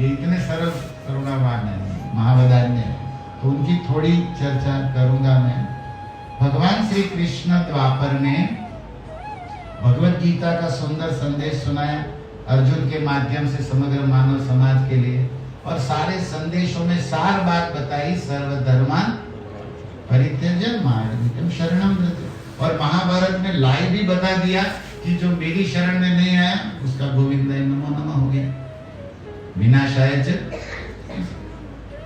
ये इतने सरल करुणावान है, महावदान्य है। तो उनकी थोड़ी चर्चा करूंगा मैं। भगवान श्री कृष्ण द्वापर में भगवत गीता का सुंदर संदेश सुनाया अर्जुन के माध्यम से समग्र मानव समाज के लिए, और सारे संदेशों में सार बात बताई, सर्वधर्मान परित्यज्य मामेकं शरणं व्रज। और महाभारत में लाइव भी बता दिया कि जो मेरी शरण में नहीं आया उसका गोविंदाय नमो नमः हो गया, विनाशाय च।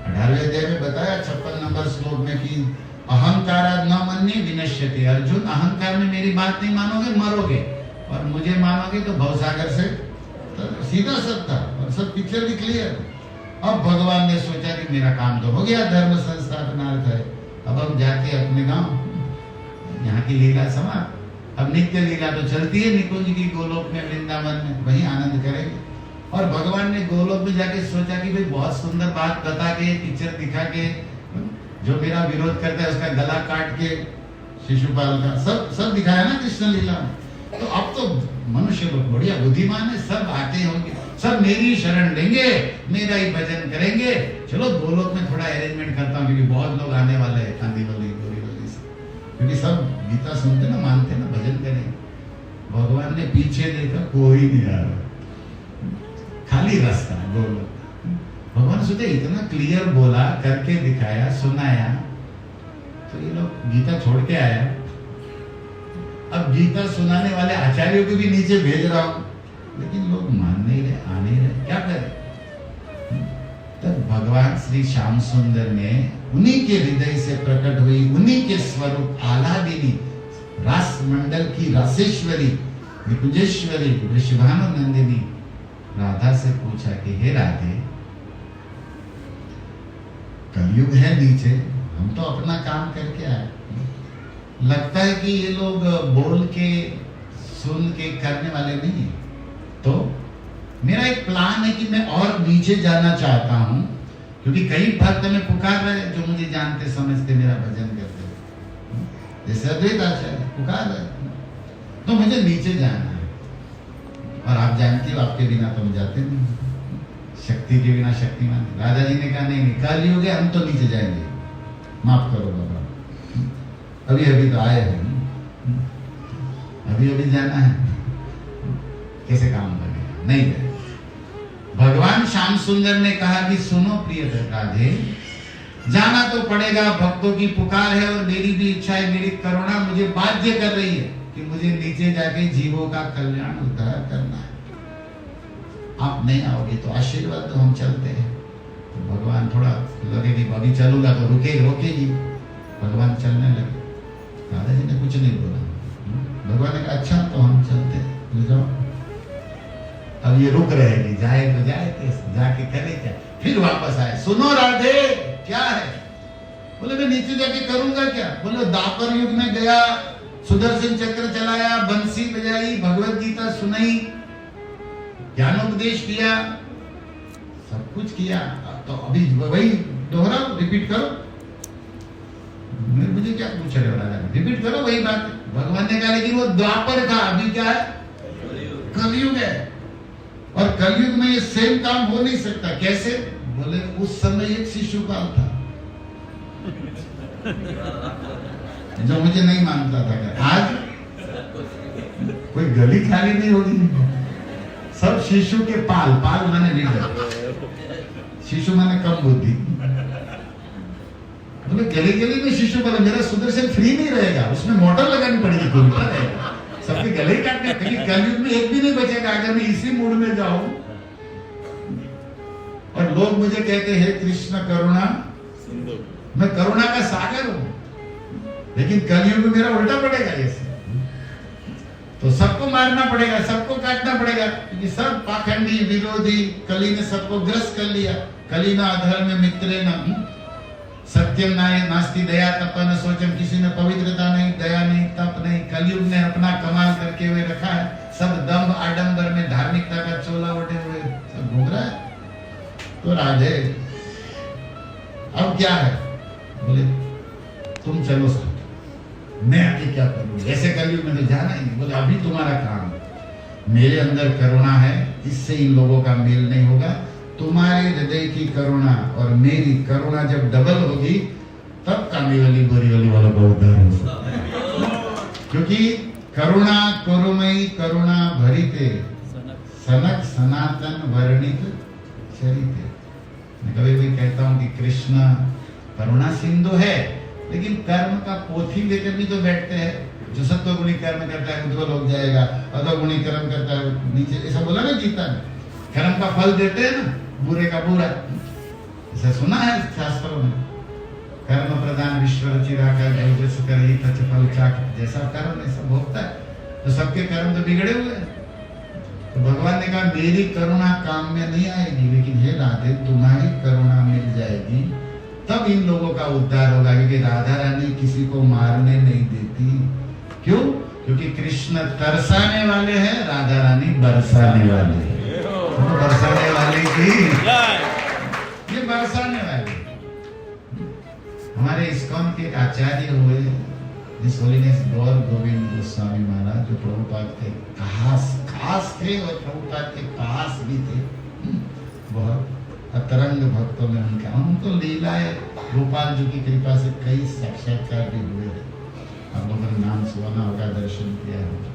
18वें अध्याय में बताया 56 नंबर श्लोक में कि अहंकाराद न मन्ये विनश्यति। अर्जुन, अहंकार में मेरी बात नहीं मानोगे मरोगे, और मुझे मानोगे तो भवसागर से। तो सीधा सब था, और सब पिक्चर भी क्लियर। अब भगवान ने सोचा कि मेरा काम तो हो गया, धर्म संस्थापनार्थ है, अब हम जाके अपने गांव, यहाँ की लीला समाप्त। अब नित्य लीला तो चलती है निकुंज की, गोलोक में, वृंदावन में, वही आनंद करेंगे। और भगवान ने गोलोक में जाके सोचा कि भाई बहुत सुंदर बात बता के, पिक्चर दिखा के, जो मेरा विरोध करता है उसका गला काट के, शिशुपाल का सब दिखाया ना कृष्ण लीला में। तो अब तो मनुष्य लोग बढ़िया बुद्धिमान है, सब आते होंगे, सब मेरी शरण लेंगे, मेरा ही भजन करेंगे। चलो गोलोक में थोड़ा अरेंजमेंट करता हूँ, क्योंकि बहुत लोग आने वाले हैं, कांदीवली, गोरीवली से, क्योंकि सब गीता सुनते ना, मानते ना, भजन करेंगे। भगवान ने पीछे देखा, कोई नहीं आ रहा, खाली रास्ता गोलोक। भगवान सोचे इतना क्लियर बोला, करके दिखाया, सुनाया, तो ये लोग गीता छोड़ के आया। अब गीता सुनाने वाले आचार्यों को भी नीचे भेज रहा हूं, लेकिन लोग मान नहीं रहे, आ नहीं रहे, क्या करें। तब भगवान श्री श्याम सुंदर ने उन्हीं के हृदय से प्रकट हुई, उन्हीं के स्वरूप आह्लादिनी, रास मंडल की रासेश्वरी, निकुंजेश्वरी, वृषभानु नंदिनी राधा से पूछा कि हे राधे, कलयुग है नीचे, हम तो अपना काम करके आए, लगता है कि ये लोग बोल के, सुन के करने वाले नहीं है। तो मेरा एक प्लान है कि मैं और नीचे जाना चाहता हूं, क्योंकि कई भक्त में पुकार रहे जो मुझे जानते समझते मेरा भजन करते, जैसे अद्वैत आचार्य पुकार रहे, तो मुझे नीचे जाना है। और आप जानती हो, आपके बिना तो हम जाते नहीं, शक्ति के बिना शक्तिमान। राधा जी ने कहा नहीं, कलयुग है, हम तो नीचे जाएंगे, माफ करो बाबा, अभी अभी तो आए हैं, अभी अभी जाना है, कैसे काम करेगा, नहीं करेगा। भगवान श्याम सुंदर ने कहा कि सुनो प्रिय राधे, जाना तो पड़ेगा, भक्तों की पुकार है, और मेरी भी इच्छा है, मेरी करुणा मुझे बाध्य कर रही है कि मुझे नीचे जाके जीवों का कल्याण उद्धार करना है। आप नहीं आओगे तो आशीर्वाद तो हम चलते हैं। तो भगवान थोड़ा लगे कि अभी चलूंगा तो रोकेगी, भगवान चलने लगे। राधा जी ने कुछ नहीं बोला, भगवान ने कहा अच्छा तो हम चलते हैं, जाओ। अब ये रुक रहे हैं, जाए तो जाए, जाके करे क्या, फिर वापस आए, सुनो राधे क्या है, बोले मैं नीचे जाके करूंगा क्या, बोले द्वापर युग में गया, सुदर्शन चक्र चलाया, बंसी बजाई, भगवत गीता सुनाई, ज्ञानोपदेश किया, सब कुछ किया, तो अभी वही दोहराओ, रिपीट करो, मुझे क्या पूछ रहे हो राजा, रिपीट करो वही बात। भगवान ने कहा लेकिन वो द्वापर था, अभी क्या है, कलयुग है, और कलयुग में ये सेम काम हो नहीं सकता। कैसे, बोले उस समय एक शिशुपाल था जो मुझे नहीं मानता था। आज कोई गली खाली नहीं होगी, सब शिशु के पाल माने लीडर, शिशु माने कम बुद्धि। बोले गली गली में शिशु बोले मेरा सुदर्शन फ्री नहीं रहेगा, उसमें मोटर लगानी पड़ेगी, घूमता रहेगा, सबके गले काटने, क्योंकि कलयुग में एक भी नहीं बचेगा अगर मैं इसी मूड में जाऊं। और लोग मुझे कहते हैं कृष्ण करुणा, मैं करुणा का सागर हूं, लेकिन कलयुग में मेरा उल्टा पड़ेगा ऐसे। तो सबको मारना पड़ेगा, सबको काटना पड़ेगा, क्योंकि सब पाखंडी विरोधी, कली ने सबको ग्रस्त कर लिया। कली ना अधर्म में मित्रे न सत्यम नास्ति दया तप न सोचम, किसी में पवित्रता नहीं, दया नहीं, तप नहीं। कलयुग ने अपना कमाल करके हुए रखा है, सब दंभ आडंबर में धार्मिकता का चोला ओढ़े हुए सब घूम रहा है। तो राधे अब क्या है, बोले तुम चलो साथ, मैं आगे क्या करूं, ऐसे कलयुग में तो जाना ही नहीं। बोले अभी तुम्हारा काम, मेरे अंदर करुणा है, इससे इन लोगों का मेल नहीं होगा। तुम्हारे हृदय की करुणा और मेरी करुणा जब डबल होगी तब कामीवाली बोरीवली वाला का उद्धार हो सकता है। क्योंकि करुणा करुमयी करुणा भरिते सनक सनातन वर्णित चरिते। मैं कभी कहता हूं कि कृष्ण करुणा सिंधु है, लेकिन कर्म का पोथी लेकर भी तो बैठते हैं। जो सत्वगुणी कर्म करता है उज्ज्वल हो जाएगा, अधोगुणी कर्म करता है नीचे, ऐसा बोला ना गीता में। कर्म का फल देते हैं ना, बुरे का बुरा, ऐसा सुना है शास्त्रों में। कर्म प्रदान विश्व रचिरा कर फल चाक, जैसा कर्म ऐसा भोगता है। तो सबके कर्म तो बिगड़े हुए हैं। तो भगवान ने कहा मेरी करुणा काम में नहीं आएगी, लेकिन हे राधे तुम्हारी करुणा मिल जाएगी तब इन लोगों का उद्धार होगा। क्योंकि राधा रानी किसी को मारने नहीं देती। क्यों? क्योंकि कृष्ण तरसाने वाले हैं, राधा रानी बरसाने वाले हैं। बरसाने वाले की ये बरसाने वाले। हमारे इस्कॉन के आचार्य हुए जिस होलीनेस गौर गोविंद गोस्वामी महाराज, जो प्रभुपाद के खास थे और प्रभुपाद के पास भी थे। बहुत अतरंग भक्तों में उनको लीलाएं गोपाल जी की कृपा से कई साक्षात्कार भी हुए हैं। आप लोगों ने नाम सुना होगा, दर्शन किया होगा।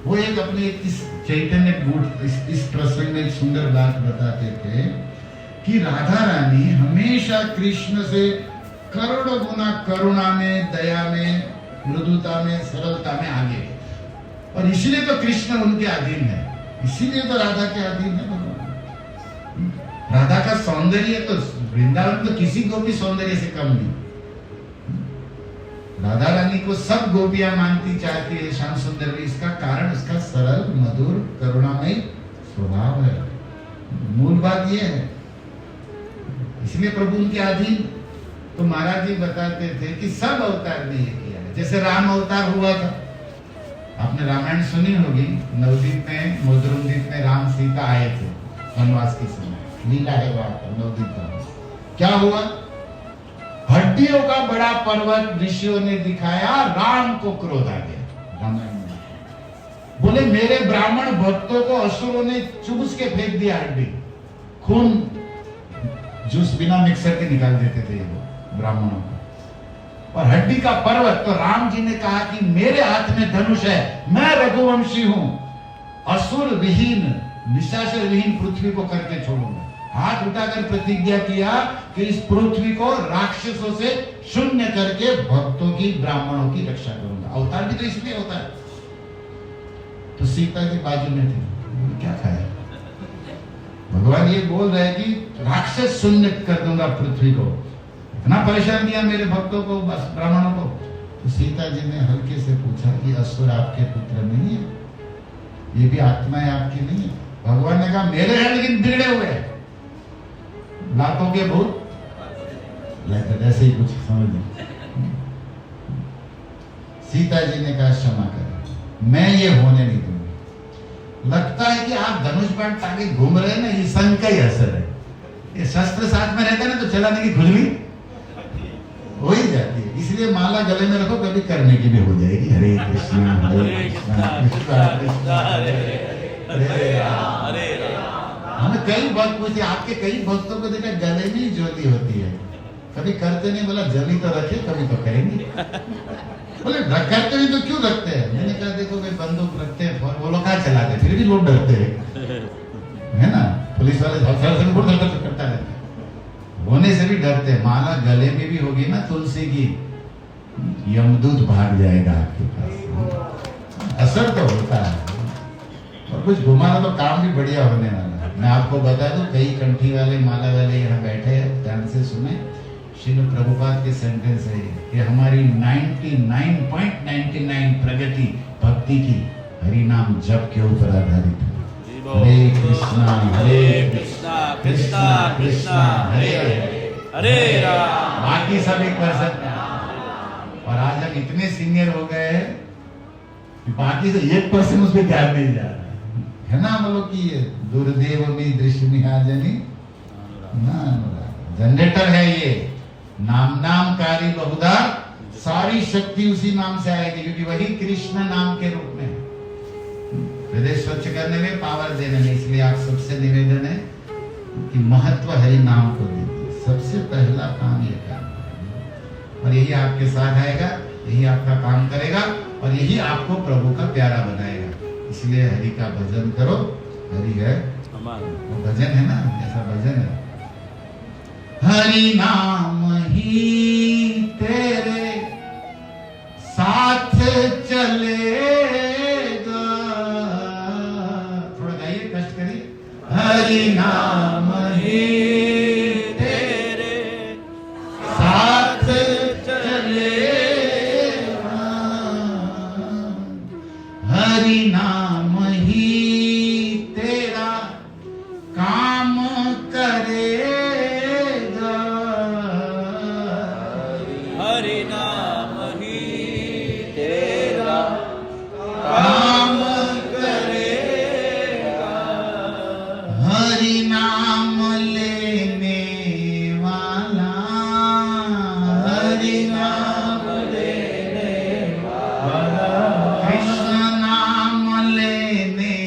वो एक अपने इस चैतन्य कूट इस प्रसंग में एक सुंदर बात बताते थे कि राधा रानी हमेशा कृष्ण से करोड़ों गुना करुणा में, दया में, मृदुता में, सरलता में आगे है। और इसलिए तो कृष्ण उनके अधीन है, इसीलिए तो राधा के अधीन है भगवान। राधा का सौंदर्य तो वृंदावन तो किसी को भी सौंदर्य से कम नहीं। राधा रानी को सब गोपियां मानती, चाहती है, श्याम सुंदर भी। इसका कारण उसका सरल मधुर करुणामय स्वभाव है। मूल बात यह है, इसलिए प्रभु उनके अधीन। तो महाराज जी बताते थे कि सब अवतार ने ये किया है। जैसे राम अवतार हुआ था, आपने रामायण सुनी होगी, नवदीप में, मधुरद्वीप में राम सीता आए थे वनवास के समय, लीला है वहां पर नवदीप में। क्या हुआ? हड्डियों का बड़ा पर्वत ऋषियों ने दिखाया, राम को क्रोध आ गया। रामायण में बोले मेरे ब्राह्मण भक्तों को असुरों ने चूस के फेंक दिया, हड्डी खून जूस बिना मिक्सर के निकाल देते थे वो ब्राह्मणों को, और हड्डी का पर्वत। तो राम जी ने कहा कि मेरे हाथ में धनुष है, मैं रघुवंशी हूं, असुर विहीन, निशाचर विहीन पृथ्वी को करके छोड़ूंगा। हाथ उठाकर प्रतिज्ञा किया कि इस पृथ्वी को राक्षसों से शून्य करके भक्तों की, ब्राह्मणों की रक्षा करूंगा। अवतार भी तो इसलिए होता है। तो सीता जी बाजू में थी, क्या खाया? भगवान ये बोल रहे हैं कि राक्षस शून्य कर दूंगा पृथ्वी को। इतना परेशान किया मेरे भक्तों को, बस ब्राह्मणों को। तो सीता जी ने हल्के से पूछा कि असुर आपके पुत्र नहीं है, ये भी आत्माएं आपकी नहीं है? भगवान ने कहा मेरे हैं लेकिन बिगड़े हुए हैं, लातों के भूत, ऐसे ही कुछ समझ नहीं। सीता जी ने कहा क्षमा कर, मैं ये होने नहीं दूंगा। लगता है कि आप धनुष बाण टांगे घूम रहे हैं ना, ये संग का ही असर है। ये शस्त्र साथ में रहता है ना तो चलाने की खुजली हो ही जाती है। इसलिए माला गले में रखो, कभी करने की भी हो जाएगी। हरे कृष्णा हरे कृष्णा कृष्णा कृष्णा हरे राम हरे राम। हमें कई भक्त पूछते, आपके कई भक्तों को देखा गले में ही ज्योति होती है, कभी करते नहीं। बोला जली तो रखे, कभी तो करेंगे। बोले करते भी तो क्यों रखते हैं? मैंने कहा देखो भाई बंदूक रखते हैं, वो लोग कहाँ चलाते, फिर भी लोग डरते हैं, है ना। पुलिस वाले करता रहता है, होने से भी डरते हैं। माला गले में भी होगी ना तुलसी की, यमदूत भाग जाएगा आपके पास। असर तो होता है, और कुछ घुमाना तो काम भी बढ़िया होने वाला है। मैं आपको बता दूं, कई कंठी वाले माला वाले यहाँ बैठे हैं, ध्यान से सुने। श्रील प्रभुपाद के सेंटेंस है कि हमारी 99.99 प्रगति भक्ति की हरि नाम जप के ऊपर आधारित है। हरे कृष्णा कृष्णा कृष्णा हरे हरे राम। बाकी सब एक कर सकते हैं, और आज हम इतने सीनियर हो गए हैं कि बाकी से 1% उस पर ध्यान नहीं जा रहा है ना। हम लोग की ये दुर्देव में दृश्य मिहाजनी ना, जनरेटर है ये। नाम कारी बहुधा, सारी शक्ति उसी नाम से आएगी, क्योंकि वही कृष्ण नाम के रूप में है। हृदय स्वच्छ करने में, पावर देने में। इसलिए आप सबसे निवेदन है कि महत्व हरि नाम को दीजिए। सबसे पहला काम ये करना है, और यही आपके साथ आएगा, यही आपका काम करेगा, और यही आपको प्रभु का प्यारा बनाएगा। इसलिए हरि का भजन करो। हरि है वो भजन है ना, ऐसा भजन है। हरि नाम ही तेरे साथ चलेगा। थोड़ा गाइए, कष्ट करिए। हरि नाम ही तेरे साथ चलेगा, हरि नाम ही तेरा काम करेगा, हरि नाम ही तेरा काम करेगा। हरि नाम लेने वाला, हरि नाम लेने वाला, कृष्ण नाम लेने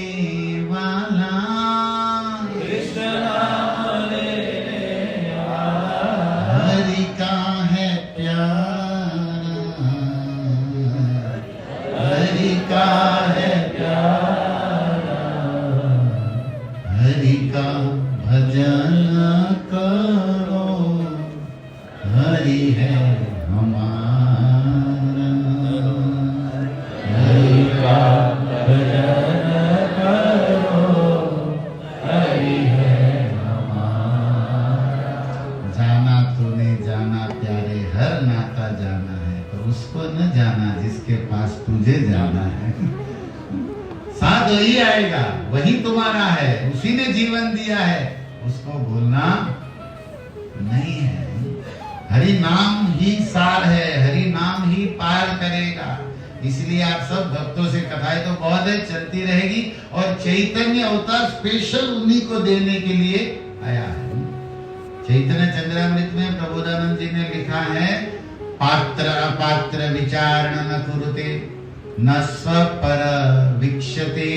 वाला, कृष्ण नाम लेने वाला, हरि का है प्यारा, हरि का है प्यारा, हरि का भजन करो, हरि है हमारा, हरि का भजन करो, हरि है हमारा। जाना तूने जाना प्यारे, हर नाता जाना है, तो उसको न जाना जिसके पास तुझे जाना है। साथ वही आएगा, वही तुम्हारा है, उसी ने जीवन दिया है, उसको भूलना नहीं है। हरि नाम ही सार है, हरि नाम ही पार करेगा। इसलिए आप सब भक्तों से कथाएं तो बहुत है, चलती रहेगी, और चैतन्य अवतार स्पेशल उन्हीं को देने के लिए आया है। चैतन्य चंद्रामृत में प्रबोधानंद जी ने लिखा है, पात्र अपात्र विचारण न कुरुते, न स्वपर वीक्षते,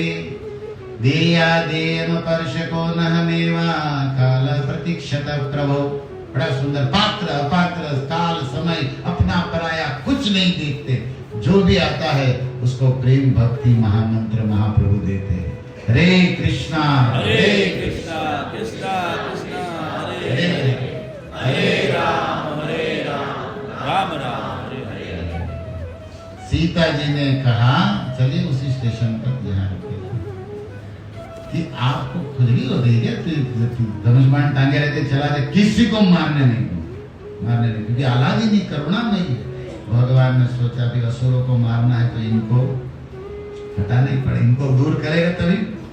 देया देयम पर्शको न हमेवा काल प्रतीक्षत प्रभो। बड़ा सुंदर। पात्र अपात्र, काल समय, अपना पराया कुछ नहीं देखते, जो भी आता है उसको प्रेम भक्ति महामंत्र महाप्रभु देते हैं। हरे कृष्णा कृष्णा कृष्णा हरे हरे, हरे राम राम राम हरे हरे। सीता जी ने कहा, चलिए उसी स्टेशन पर जहाँ रुके कि आपको खुजली हो रही है, धनुष बाण टांगे रहते, चला दे, किसी को मारने नहीं, क्योंकि आलादी नहीं, करुणा नहीं है। भगवान ने सोचा भी असुरों को मारना है तो इनको हटाना ही पड़े, इनको दूर करेगा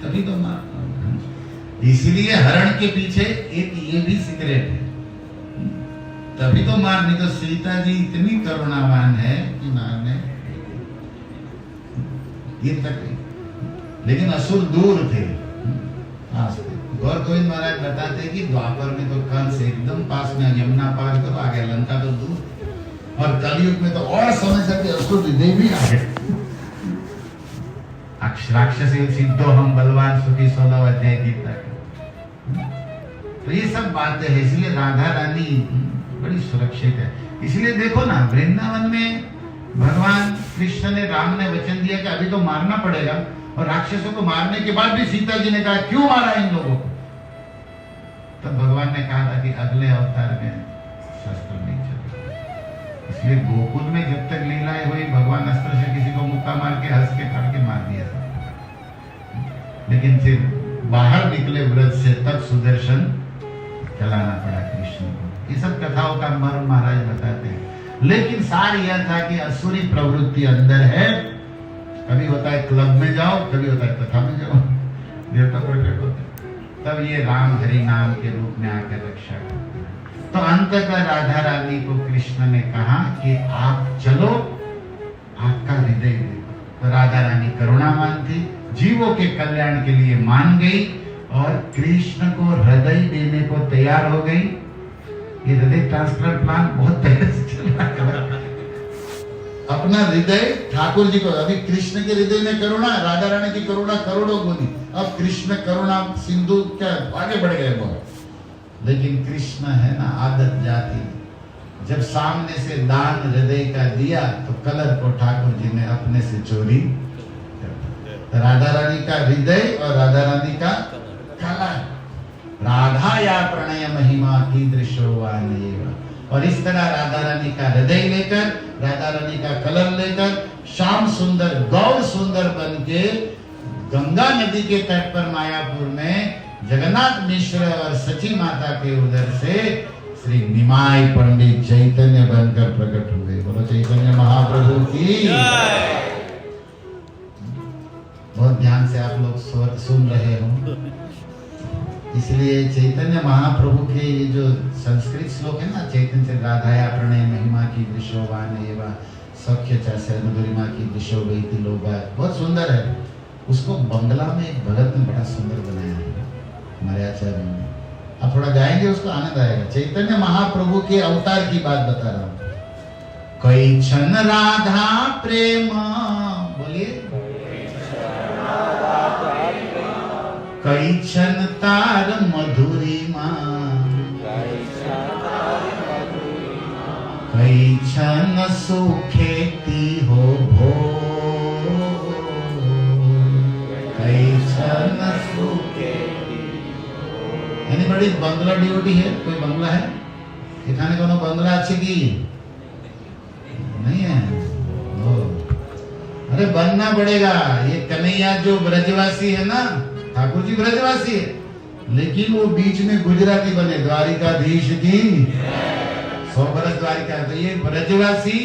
तभी तो मार। इसलिए हरण के पीछे एक ये भी सीक्रेट है, तभी तो मार, नहीं तो सीता जी इतनी करुणावान है कि मारने ये तक। लेकिन असुर दूर थे पास थे। गौर गोविंद महाराज बताते कि द्वापर में तो कंस एकदम पास में, यमुना पार करो आ गया, लंका तो दूर, और कलयुग में तो और समझ सकते असुर देवी आ गए। राक्षस सिद्धो हम बलवान सुखी 16 अध्याय गीता। तो ये सब बातें है, इसलिए राधा रानी बड़ी सुरक्षित है। इसलिए देखो ना, वृंदावन में भगवान कृष्ण ने, राम ने वचन दिया कि अभी तो मारना पड़ेगा, और राक्षसों को मारने के बाद भी सीता जी ने कहा क्यों मारा इन लोगों को? तो भगवान ने कहा था कि अगले अवतार में शस्त्र नहीं चलेगा। इसलिए गोकुल में जब तक लीलाएं हुई, भगवान अस्त्र से किसी को मुक्का मार के हंस के फाड़ के मार दिया था। लेकिन फिर बाहर निकले व्रत से तब सुदर्शन चलाना पड़ा कृष्ण को। ये सब कथाओं का मर्म महाराज बताते हैं। लेकिन सार यह था कि असुरी प्रवृत्ति अंदर है। कभी होता है क्लब में जाओ, कभी होता है कथा में जाओ, देवता प्रकट होते, तब ये राम हरि नाम के रूप में आकर रक्षा करते हैं। तो अंततः राधा रानी को कृष्ण ने कहा कि आप चलो, आपका हृदय देखो। तो राधा रानी करुणावान थी, जीवों के कल्याण के लिए मान गई और कृष्ण को हृदय देने को तैयार हो गई। ये हृदय ट्रांसप्लांट प्लान बहुत पहले से चल रहा है। अपना हृदय ठाकुर जी को, अभी कृष्ण के हृदय में करुणा, राधा रानी की करुणा करोड़ों गुनी, अब कृष्ण करुणा सिंधु क्या आगे बढ़ गए बहुत। लेकिन कृष्ण है ना आदत जाती, जब सामने से दान हृदय का दिया तो कलर को ठाकुर जी ने अपने से चोरी। राधा रानी का हृदय और राधा रानी का कलर, राधा या प्रणय महिमा की दृश्यवान। और इस तरह राधा रानी का हृदय लेकर, राधा रानी का कलर लेकर, श्याम सुंदर गौर सुंदर बन के गंगा नदी के तट पर मायापुर में जगन्नाथ मिश्र और सची माता के उदर से श्री निमाय पंडित चैतन्य बनकर प्रकट हुए। बोलो चैतन्य महाप्रभु की। बहुत ध्यान से आप लोग सुन रहे हो, इसलिए चैतन्य महाप्रभु के ये जो संस्कृत श्लोक है ना, चैतन्य से राधाया प्रणय महिमा की दृश्योवान एवं सख्य चास्य मधुरिमा की दृश्यो वही लोगा, बहुत सुंदर है। उसको बंगला में एक भगत ने बड़ा सुंदर बनाया है हमारे आचार्य ने। आप थोड़ा गाएंगे उसको आनंद आएगा। चैतन्य महाप्रभु के अवतार की बात बता रहा हूँ। कई क्षण राधा प्रेम, बोलिए, कई क्षण तार मधुरिमा, कई क्षण सुखेती हो भो, कई क्षण सुखेती। यानी बड़ी बंगला ड्यूटी है। कोई बंगला है दिखाने को? बंगला अच्छी की नहीं है। अरे बनना पड़ेगा। ये कन्हैया जो ब्रजवासी है ना, ठाकुर जी ब्रजवासी है, लेकिन वो बीच में गुजराती बने, द्वारिकाधीश की 100 बरस द्वारिका। तो ये ब्रजवासी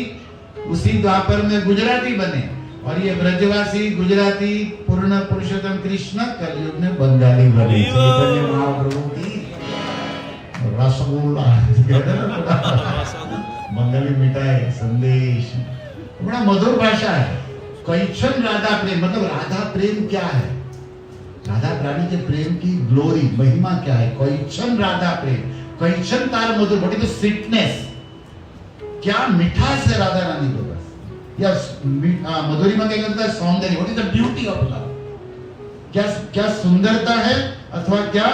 उसी द्वापर में गुजराती बने, और ये ब्रजवासी गुजराती पूर्ण पुरुषोत्तम कृष्ण कलयुग में बंगाली बने। चैतन्य महाप्रभु की रसगुल्ला, बंगाली मिठाई संदेश, बड़ा मधुर भाषा है। कैक्षण राधा प्रेम, मतलब राधा प्रेम क्या है, राधा रानी के प्रेम की ग्लोरी महिमा क्या है। कैक्षण राधा प्रेम, कैक्षण तार मधुर, व्हाट इज द स्वीटनेस, क्या मिठास है राधा रानी को बस। या मधुरिमा क्या करता है, सौंदर्य, what is the beauty of love, क्या सुंदरता है अथवा क्या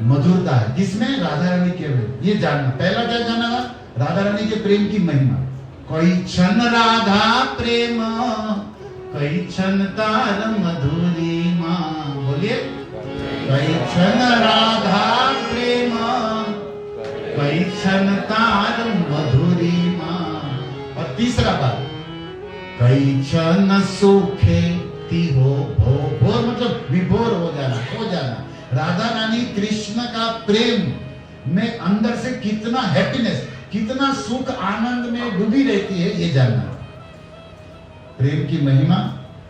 मधुरता है, किसमें, राधा रानी के में। ये जानना, पहला क्या जानना था, राधा रानी के प्रेम की महिमा। कैक्षण राधा प्रेम, कैक्षण तार मधुरिमा, बोलिए, कैक्षण राधा प्रेम, कैक्षण तार मधुरिमा। और तीसरा बात, कैक्षण सुखे ती हो भो, भोर मतलब विभोर हो जाना, खो जाना। राधा रानी कृष्ण का प्रेम में अंदर से कितना हैप्पीनेस, कितना सुख आनंद में डूबी रहती है, ये जानना। प्रेम की महिमा,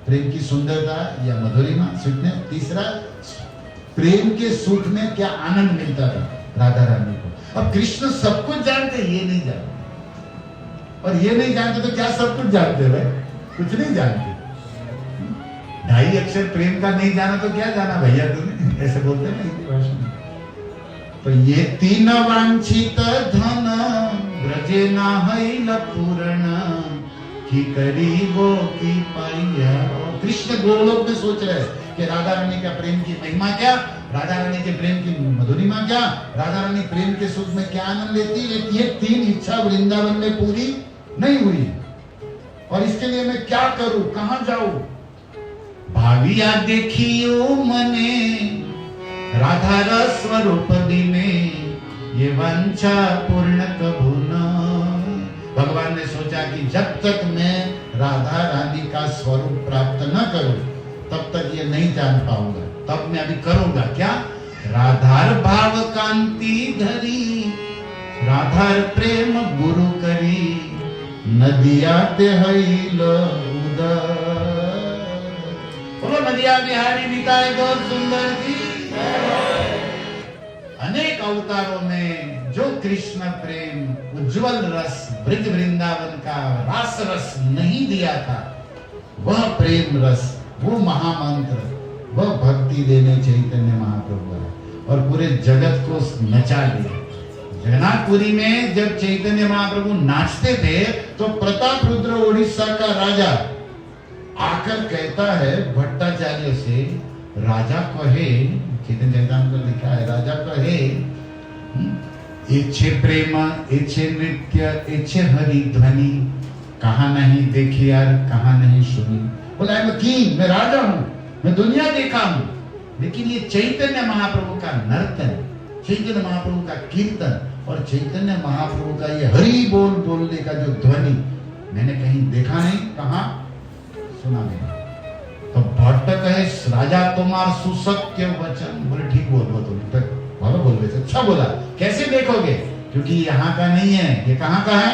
प्रेम की सुंदरता या मधुरिमा, स्वीटनेस। तीसरा, प्रेम के सुख में क्या आनंद मिलता था राधा रानी को। अब कृष्ण सब कुछ जानते, ये नहीं जानते, और ये नहीं जानते तो क्या सब कुछ जानते भाई, कुछ नहीं जानते। 2.5 अक्षर प्रेम का नहीं जाना तो क्या जाना भैया तुमने, ऐसे बोलते हैं हिंदी भाषा में। तो ये 3 वांछित धन ब्रजे ना हैल पूर्ण, की करीबो की पाइया। कृष्ण गोलोक में सोच रहे हैं कि राधा रानी का प्रेम की महिमा क्या, राधा रानी के प्रेम की मधुरिमा क्या, राधा रानी प्रेम के सुख में क्या आनंद लेती है। ये 3 इच्छा वृंदावन में पूरी नहीं हुई, और इसके लिए मैं क्या करूं, कहां जाऊं। भाविया देखियो मने राधा रस स्वरूप बिने ये वंशा पूर्ण कभू न। भगवान ने सोचा कि जब तक मैं राधा रानी का स्वरूप प्राप्त न करूं तब तक ये नहीं जान पाऊंगा। तब मैं अभी करूंगा क्या? राधार भाव कांति धरी, राधार प्रेम गुरु करी, नदिया ते हईल उदर। बोलो नदिया बिहारी निकाय गौर सुंदर की। अनेक अवतारों में जो कृष्ण प्रेम उज्जवल रस ब्रज वृंदावन का रास रस नहीं दिया था, वह प्रेम रस, वो महामंत्र, वह भक्ति देने चैतन्य महाप्रभु है और पूरे जगत को नचा दिया। जगन्नाथपुरी में जब चैतन्य महाप्रभु नाचते थे तो प्रताप रुद्र उड़ीसा का राजा आकर कहता है भट्टाचार्य से, राजा कहे, चैतन्य चरितामृत में लिखा है, राजा कहे इच्छे प्रेम इच्छे नृत्य इच्छे हरि ध्वनि, कहाँ नहीं देखी यार कहाँ नहीं सुनी। बोला मैं किंग, मैं राजा हूं, मैं दुनिया देखा हूं, लेकिन ये चैतन्य महाप्रभु का नर्तन, चैतन्य महाप्रभु का कीर्तन और चैतन्य महाप्रभु का ये हरि बोल बोलने का जो ध्वनि मैंने कहीं देखा नहीं, कहाँ सुना नहीं। तो भट्ट कहे राजा तुम्हार सुसत्य वचन। बोले ठीक बोल तुम बोलो बोल रहे, अच्छा बोला, कैसे देखोगे? क्योंकि यहाँ का नहीं है, ये कहाँ का है?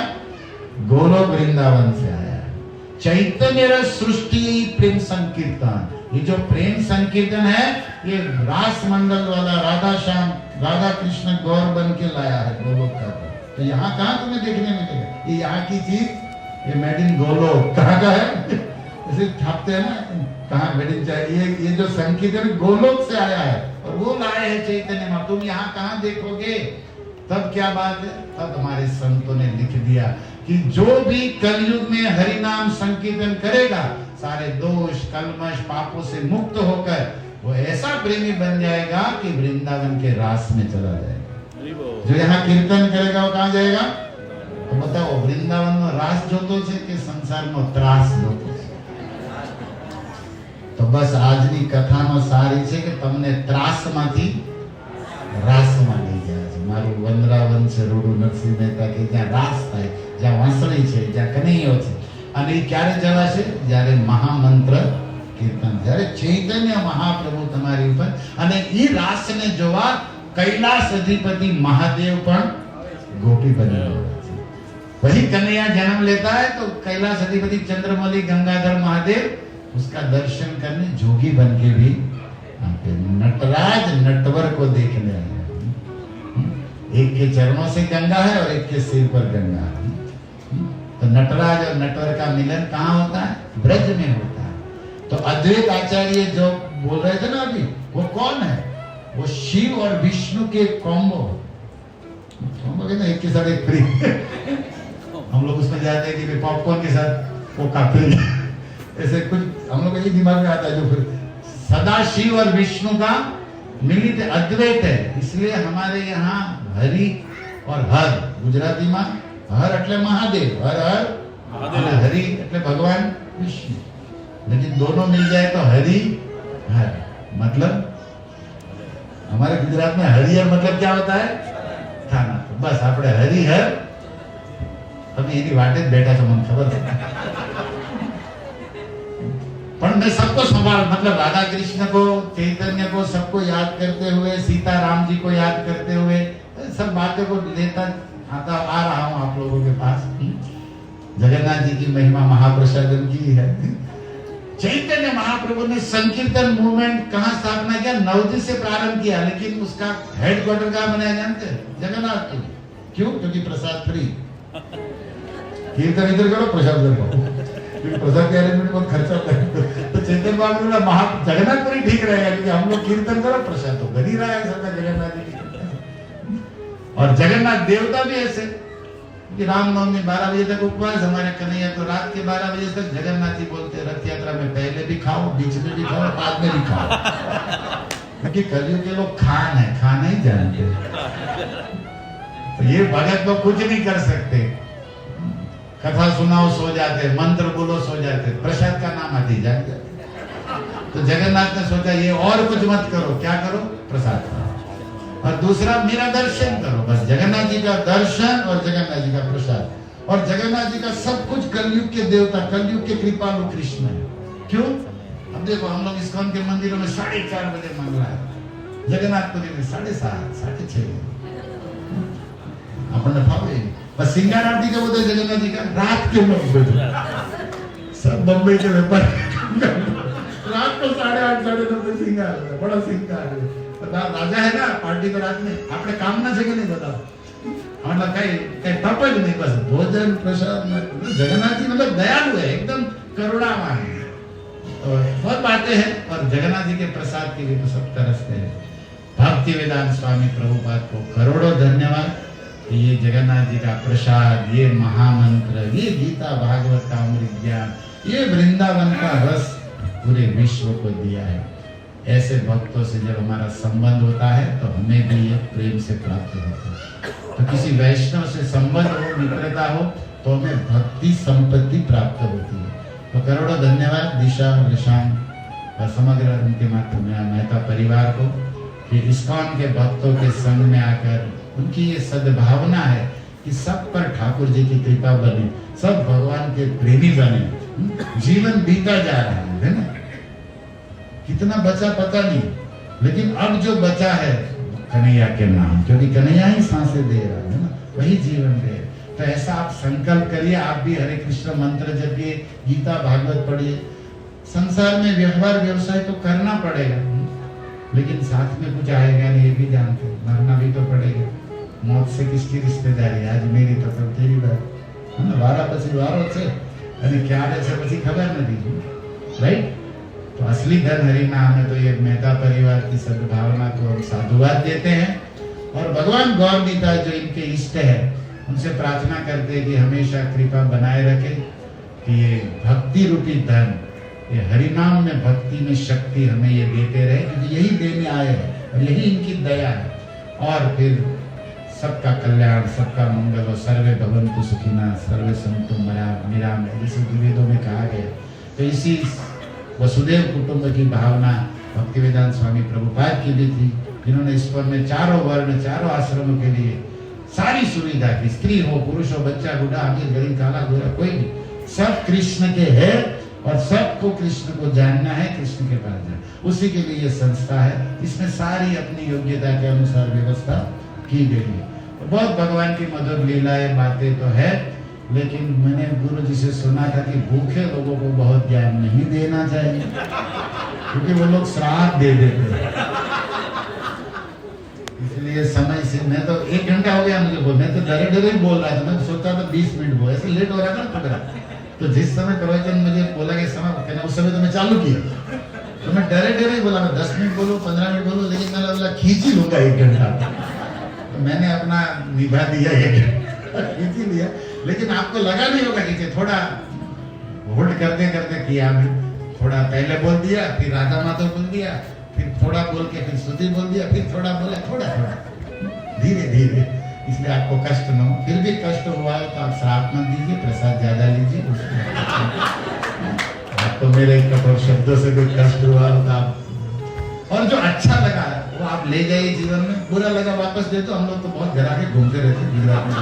गोलोक वृंदावन से आया है। चैतन्य रस सृष्टि प्रेम संकीर्तन, ये जो प्रेम संकीर्तन है ये रास मंडल वाला राधा श्याम राधा कृष्ण गौर बन के लाया है गोलोक का। तो यहाँ कहाँ तुम्हें देखने मिलेगा? ये यहाँ की चीज, ये मेड इन गोलोक। कहाँ का है? ऐसे छापते हैं ना, कहाँ मेड इन चाहिए। ये जो संकीर्तन गोलोक से आया है और वो लाए हैं चैतन्य में। तुम यहाँ कहाँ देखोगे? तब क्या बात है? तब हमारे संतों ने लिख दिया कि जो भी कलयुग में हरि नाम संकीर्तन करेगा सारे दोष कलमश पापों से मुक्त होकर वो ऐसा प्रेमी बन जाएगा कि वृंदावन के रास में चला जाएगा। जो यहाँ कीर्तन करेगा वो कहाँ जाएगा? तो बताओ, वृंदावन में रास जोतो छे कि संसार में त्रास जोतो छे? तो बस આજની કથાનો સાર એ છે કે તમને ત્રાસમાંથી રાસમાં લઈ જાય છે। મારું વનરાવન છે રૂડુ નરસિંહ મહેતા કે જ્યાં રાસ થાય, જ્યાં વાંસળી છે, જ્યાં કનૈયો છે, અને એ ક્યારે જવાશે? જ્યારે મહામંત્ર કીર્તન, જ્યારે ચૈતન્ય મહાપ્રભુ તમારી ઉપર, અને એ રાસને જોવા કૈલાસ અધિપતિ મહાદેવ પણ ગોપી બની રહ્યા છે। वही कन्हैया जन्म लेता है तो कैलाश अधिपति चंद्रमौली गंगाधर महादेव उसका दर्शन करने जोगी बन के भी आते। नटराज नटवर को देखने आए। एक के चरणों से गंगा है और एक के सिर पर गंगा है। तो नटराज और नटवर का मिलन कहाँ होता है? ब्रज में होता है। तो अद्वैत आचार्य जो बोल रहे थे ना अभी, वो कौन है? वो शिव और विष्णु के कॉम्बो। कहते एक के साथ एक फ्री। हम लोग उसमें जाते हैं कि पॉपकॉर्न के साथ वो काफी, ऐसे कुछ हम लोग यही दिमाग में आता है। जो फिर सदा शिव और विष्णु का मिलित अद्वैत है, इसलिए हमारे यहाँ हरि और हर, गुजराती में हर એટલે महादेव, हर हर हरि એટલે भगवान विष्णु, लेकिन दोनों मिल जाए तो हरि हर। मतलब हमारे गुजरात में हरिहर मतलब क्या होता है? खाना। तो बस આપણે હરિહર તમે એની વાટે જ બેઠા છો, મને ખબર છે। पर मैं सबको संभाल, मतलब राधा कृष्ण को, चैतन्य को, सबको याद करते हुए, सीता राम जी को याद करते हुए, सब बातों को लेता आता आ रहा हूँ आप लोगों के पास। जगन्नाथ जी की महिमा महाप्रसादन की है। चैतन्य महाप्रभु ने संकीर्तन मूवमेंट कहाँ स्थापना किया? नवदीप से प्रारंभ किया, लेकिन उसका हेडक्वार्टर कहाँ बनाया जानते हैं? जगन्नाथ। क्यों? क्योंकि प्रसाद फ्री। कीर्तन इधर करो, प्रसाद उधर करो, क्योंकि प्रसाद के अरेंजमेंट में खर्चा होता है। तो चैतन्य महाप्रभु का महा जगन्नाथपुरी ठीक रहेगा, क्योंकि हम लोग कीर्तन करो, प्रसाद तो घर ही रहा है सबका जगन्नाथ जी। और जगन्नाथ देवता भी ऐसे कि रामनवमी 12 बजे तक उपवास, हमारे कन्हैया तो रात के 12 बजे तक जगन्नाथ जी बोलते हैं रथ यात्रा में पहले भी खाओ, बीच में भी खाओ, बाद में भी खाओ, क्योंकि कलयुग के लोग खान है, खाना ही जानते हैं। तो ये भगत लोग कुछ नहीं कर सकते। कथा सुनाओ सो जाते, मंत्र बोलो सो जाते, प्रसाद का नाम आती जाते। तो जगन्नाथ ने सोचा ये और कुछ मत करो, क्या करो, प्रसाद खाओ, और दूसरा मेरा दर्शन करो। बस जगन्नाथ जी का दर्शन और जगन्नाथ जी का प्रसाद, और जगन्नाथ जी का सब कुछ कलयुग के देवता, कलयुग के कृपालु कृष्ण है। क्यों? अब देखो हम लोग इस्कॉन के मंदिरों में 4:30 बजे मंगला है, जगन्नाथ पुरी में 7:30, 6:30 अपन फावे। बस सिंगार आरती का बोलते जगन्नाथ जी का रात के 9 बजे, सब बम्बई के व्यापार रात को 8:30 9:30 बजे सिंगार, बड़ा सिंगार है। राजा है ना, पार्टी तो रात में આપણે કામ ના છે કે નહીં बताओ, मतलब कई तप જ नहीं, बस भोजन प्रसाद। जगन्नाथ जी मतलब दयालु है, एकदम करुणावान है, तो बहुत बातें हैं। और जगन्नाथ जी के प्रसाद के लिए तो सब तरसते हैं। भक्ति वेदांत स्वामी प्रभुपाद को करोड़ों धन्यवाद कि ये जगन्नाथ जी का प्रसाद, ये महामंत्र, ये गीता भागवत का अमृत ज्ञान, ये वृंदावन का रस पूरे विश्व को दिया है। ऐसे भक्तों से जब हमारा संबंध होता है तो हमें भी ये प्रेम से प्राप्त होता है। तो किसी वैष्णव से संबंध हो, मित्रता हो, तो हमें भक्ति संपत्ति प्राप्त होती है। तो करोड़ों धन्यवाद दिशा, निशान और समग्र उनके माध्यम मेहता परिवार को कि इस्कॉन के भक्तों के संग में आकर उनकी ये सद्भावना है कि सब पर ठाकुर जी की कृपा बने, सब भगवान के प्रेमी बने। जीवन बीता जा रहा है ना, कितना बचा पता नहीं, लेकिन अब जो बचा है कन्हैया के नाम, क्योंकि कन्हैया ही सांसें दे रहा है ना, वही जीवन दे। तो ऐसा आप संकल्प करिए, आप भी हरे कृष्ण मंत्र जपिए, गीता भागवत पढ़िए। संसार में व्यवहार व्यवसाय तो करना पड़ेगा, लेकिन साथ में कुछ आएगा नहीं, ये भी जानते, मरना भी तो पड़ेगा। मौत से किसकी रिश्तेदारी, आज मेरी तो कल तेरी बात है ना, वारा પછી વારો છે અને ક્યારે છે પછી ખબર નથી, राइट। तो असली धन हरि नाम है। तो ये मेहता परिवार की सद्भावना को हम साधुवाद देते हैं, और भगवान गौरनीता जो इनके इष्ट है उनसे प्रार्थना करते हैं कि हमेशा कृपा बनाए रखे, कि ये भक्ति रूपी धन, ये हरि नाम में भक्ति में शक्ति हमें ये देते रहे, क्योंकि यही देने आए हैं और यही इनकी दया है। और फिर सबका कल्याण, सबका मंगल हो, सर्वे भवन्तु सुखिनः, सर्वे सन्तु निरामया, जैसे वेदों में कहा गया। तो इसी वसुदेव कुटुंब की भावना भक्ति वेदांत स्वामी प्रभुपाद की भी थी, जिन्होंने इस्कॉन में चारों वर्ण, चारों आश्रमों के लिए सारी सुविधा की, स्त्री हो, पुरुष हो, बच्चा, बूढ़ा, अमीर, गरीब, काला गोरा, कोई भी, सब कृष्ण के है, और सबको कृष्ण को जानना है, कृष्ण के पास जाना, उसी के लिए ये संस्था है। इसमें सारी अपनी योग्यता के अनुसार व्यवस्था की गई है। तो बहुत भगवान की मधुर लीलाएं, बातें तो है, लेकिन मैंने गुरु जी से सुना था कि भूखे लोगों को बहुत ज्ञान नहीं देना चाहिए, क्योंकि वो लोग श्राद्ध दे देते हैं। इसलिए समय से, मैं तो 1 घंटा हो गया मुझे बोल, मैं तो डरे डरे ही बोल रहा था, मैं सोचता था 20 मिनट बोल, ऐसे लेट हो रहा था पकड़ा। तो जिस समय प्रवचन मुझे बोला कि समय कहना, उस समय तो मैं चालू किया, तो मैं डरे डरे ही बोला, मैं 10 मिनट बोलूं, 15 मिनट बोलूं, लेकिन मैंने बोला खींच ही लूंगा 1 घंटा। तो मैंने अपना निभा दिया, 1 घंटा खींच ही लिया। लेकिन आपको लगा नहीं होगा कि थोड़ा होल्ड करते करते किया, थोड़ा पहले बोल दिया, फिर राधा माधव बोल दिया, फिर थोड़ा बोल के फिर स्तुति बोल दिया, फिर थोड़ा बोला, थोड़ा थोड़ा धीरे धीरे, इसलिए आपको कष्ट न हो। फिर भी कष्ट हुआ है तो आप श्राप मत दीजिए, प्रसाद ज्यादा लीजिए। आपको मेरे कठोर शब्दों से कोई कष्ट हुआ हो तो आप, और जो अच्छा लगा वो आप ले जाइए जीवन में, बुरा लगा वापस दे दो। हम लोग तो बहुत घर आके घूमते रहते गुजरात में,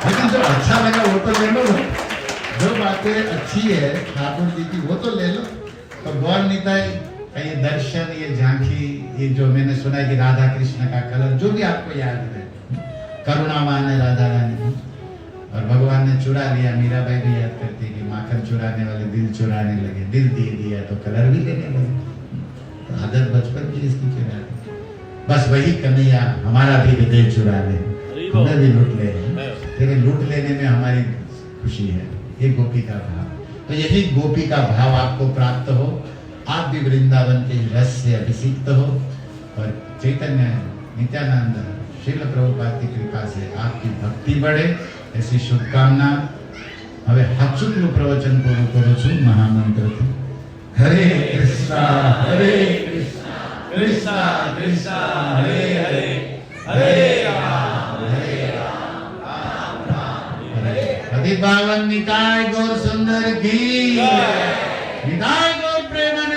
लेकिन जो अच्छा लगा वो तो ले लो, जो बातें अच्छी है ठाकुर जी की वो तो ले लो। तो गौर निताई का ये दर्शन, ये झांकी, ये जो मैंने सुना है कि राधा कृष्ण का कलर, जो भी आपको याद है, करुणावान है राधा रानी, और भगवान ने चुरा लिया। मीराबाई भी याद करती है कि माखन चुराने वाले दिल चुराने लगे, दिल दे दिया तो कलर भी लेने लगे। तो आदत बचपन की इसकी चुरा ली, बस वही कन्हैया हमारा भी हृदय चुरा ले, हमें भी लूट ले, लेकिन लूट लेने में हमारी खुशी है। ये गोपी का भाव, तो यही गोपी का भाव आपको प्राप्त हो, आप भी वृंदावन के रस से अभिषिक्त हो, और चैतन्य नित्यानंद श्रील प्रभुपाद की कृपा से आपकी भक्ति बढ़े, ऐसी शुभकामना। हवे हाचुकलू प्रवचन पूરું करूं છું મહામંત્રથી। हरे कृष्णा कृष्णा कृष्णा हरे हरे, हरे राम हरे। अति पावन निताय गौर सुंदर की, निताय गौर प्रेमानंद